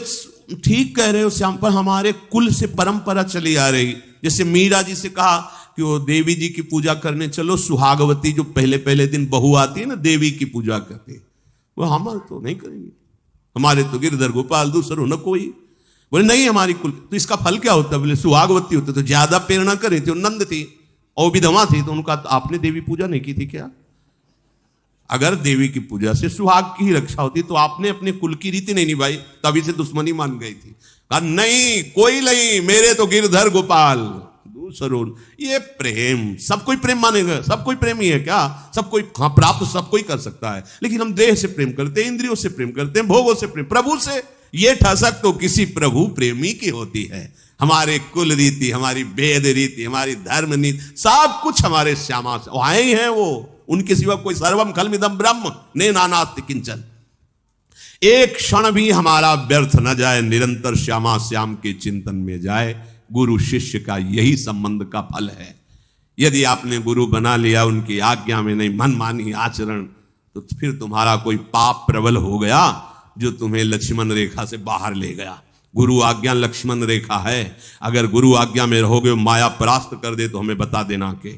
ठीक कह रहे हो श्याम, पर हमारे कुल से परंपरा चली आ रही। जैसे मीरा जी से कहा कि वो देवी जी की पूजा करने चलो, सुहागवती जो पहले पहले दिन बहू आती है ना, देवी की पूजा करते, वो हमारे तो नहीं करेंगे, हमारे तो गिरधर गोपाल दूसरों न कोई। बोले नहीं हमारी कुल, तो इसका फल क्या होता है, बोले सुहागवती होते तो ज्यादा प्रेरणा करी थी, नंद थी और विधवा थी, तो उनका आपने देवी पूजा नहीं की थी क्या? अगर देवी की पूजा से सुहाग की ही रक्षा होती तो आपने अपने कुल की रीति नहीं निभाई, तभी से दुश्मनी मान गई थी। कहा नहीं कोई नहीं, मेरे तो गिरधर गोपाल दूसरों। ये प्रेम, सब कोई प्रेम मानेगा, सब कोई प्रेमी है क्या? सब कोई, हाँ प्राप्त सब कोई कर सकता है, लेकिन हम देह से प्रेम करते हैं, इंद्रियों से प्रेम करते हैं, भोगों से प्रेम, प्रभु से ये ठसक तो किसी प्रभु प्रेमी की होती है। हमारे कुल रीति, हमारी वेद रीति, हमारी धर्म नीति, सब कुछ हमारे श्यामा वहां ही है। वो उनके सिवा कोई सर्वम खलमिदम ब्रह्म ने नानास्ति किंचन। एक क्षण भी हमारा व्यर्थ न जाए, निरंतर श्यामा श्याम के चिंतन में जाए। गुरु शिष्य का यही संबंध का फल है। यदि आपने गुरु बना लिया, उनकी आज्ञा में नहीं मनमानी आचरण, तो फिर तुम्हारा कोई पाप प्रबल हो गया जो तुम्हें लक्ष्मण रेखा से बाहर ले गया। गुरु आज्ञा लक्ष्मण रेखा है। अगर गुरु आज्ञा में रहोगे, माया परास्त कर दे तो हमें बता देना कि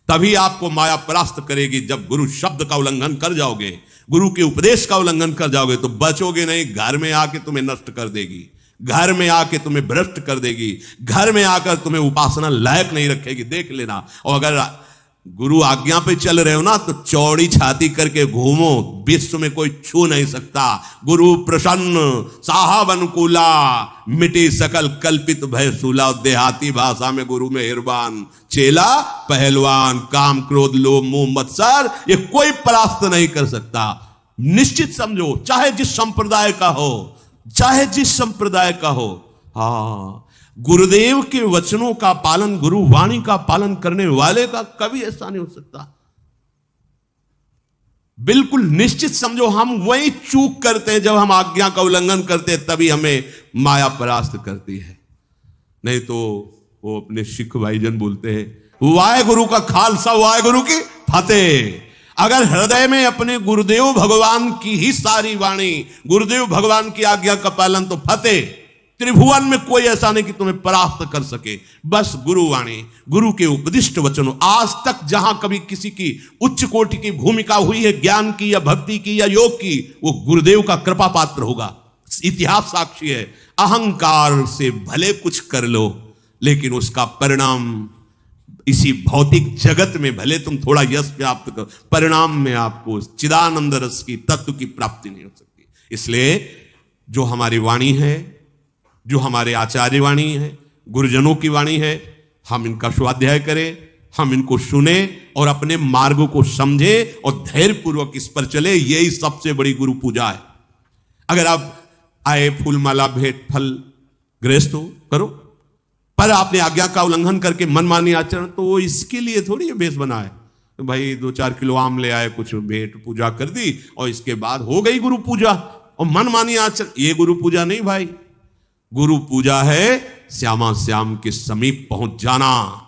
तभी आपको माया परास्त करेगी जब गुरु शब्द का उल्लंघन कर जाओगे, गुरु के उपदेश का उल्लंघन कर जाओगे तो बचोगे नहीं। घर में आके तुम्हें नष्ट कर देगी, घर में आके तुम्हें भ्रष्ट कर देगी, घर में आकर तुम्हें उपासना लायक नहीं रखेगी, देख लेना। और अगर गुरु आज्ञा पे चल रहे हो ना, तो चौड़ी छाती करके घूमो, विश्व में कोई छू नहीं सकता। गुरु प्रसन्न साहब अनुकूला, मिटी सकल कल्पित भय सूला। देहाती भाषा में गुरु में हिरबान, चेला पहलवान, काम क्रोध लोभ मोह मत्सर ये कोई परास्त नहीं कर सकता। निश्चित समझो, चाहे जिस संप्रदाय का हो, चाहे जिस संप्रदाय का हो। हाँ, गुरुदेव के वचनों का पालन, गुरु वाणी का पालन करने वाले का कभी ऐसा नहीं हो सकता। बिल्कुल निश्चित समझो, हम वही चूक करते हैं जब हम आज्ञा का उल्लंघन करते हैं, तभी हमें माया परास्त करती है। नहीं तो वो अपने सिख भाईजन बोलते हैं, वाहे गुरु का खालसा वाहे गुरु की फतेह। अगर हृदय में अपने गुरुदेव भगवान की ही सारी वाणी, गुरुदेव भगवान की आज्ञा का पालन, तो फतेह। त्रिभुवन में कोई ऐसा नहीं कि तुम्हें परास्त कर सके। बस गुरुवाणी, गुरु के उपदिष्ट वचनों। आज तक जहां कभी किसी की उच्च कोटि की भूमिका हुई है, ज्ञान की या भक्ति की या योग की, वो गुरुदेव का कृपा पात्र होगा। इतिहास साक्षी है। अहंकार से भले कुछ कर लो, लेकिन उसका परिणाम इसी भौतिक जगत में भले तुम थोड़ा यश प्राप्त करो, परिणाम में आपको चिदानंद रस की तत्व की प्राप्ति नहीं हो सकती। इसलिए जो हमारी वाणी है, जो हमारे आचार्य वाणी है, गुरुजनों की वाणी है, हम इनका स्वाध्याय करें, हम इनको सुने और अपने मार्ग को समझे और धैर्य पूर्वक इस पर चले। यही सबसे बड़ी गुरु पूजा है। अगर आप आए फूल माला भेंट फल गृहस्थ हो करो, पर आपने आज्ञा का उल्लंघन करके मनमानी आचरण, तो वो इसके लिए थोड़ी ये भेष बना है। तो भाई 2-4 किलो आम ले आए, कुछ भेंट पूजा कर दी और इसके बाद हो गई गुरु पूजा। और मनमानी आचरण, ये गुरु पूजा नहीं भाई। गुरु पूजा है श्यामा श्याम के समीप पहुंच जाना,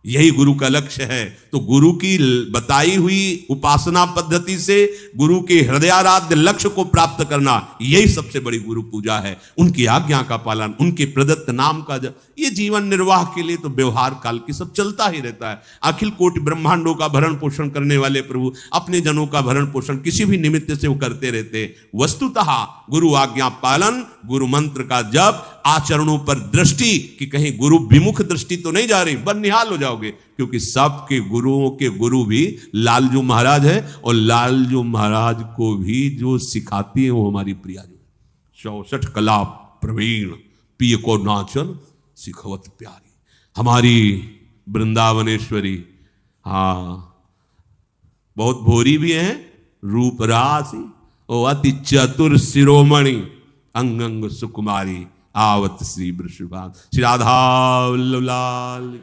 यही गुरु का लक्ष्य है। तो गुरु की बताई हुई उपासना पद्धति से गुरु के हृदयाराध्य लक्ष्य को प्राप्त करना, यही सबसे बड़ी गुरु पूजा है। उनकी आज्ञा का पालन, उनके प्रदत्त नाम का जप, ये जीवन निर्वाह के लिए तो व्यवहार काल की सब चलता ही रहता है। अखिल कोटि ब्रह्मांडों का भरण पोषण करने वाले प्रभु अपने जनों का भरण पोषण किसी भी निमित्त से वो करते रहते। वस्तुतः गुरु आज्ञा पालन, गुरु मंत्र का जप, आचरणों पर दृष्टि कि कहीं गुरु विमुख दृष्टि तो नहीं जा रही, बनिहाल हो जाओगे। क्योंकि सबके गुरुओं के गुरु भी लालजू महाराज है, और लालजू महाराज को भी जो सिखाती है वो हमारी प्रिया जो 64 कला प्रवीण पिय को नाचन सिखवत प्यारी, हमारी वृंदावनेश्वरी। हाँ, बहुत भोरी भी है, रूप राशि और अति चतुर शिरोमणि, अंग अंग सुकुमारी आवत श्री वृषभान। श्री राधा वल्लभ लाल।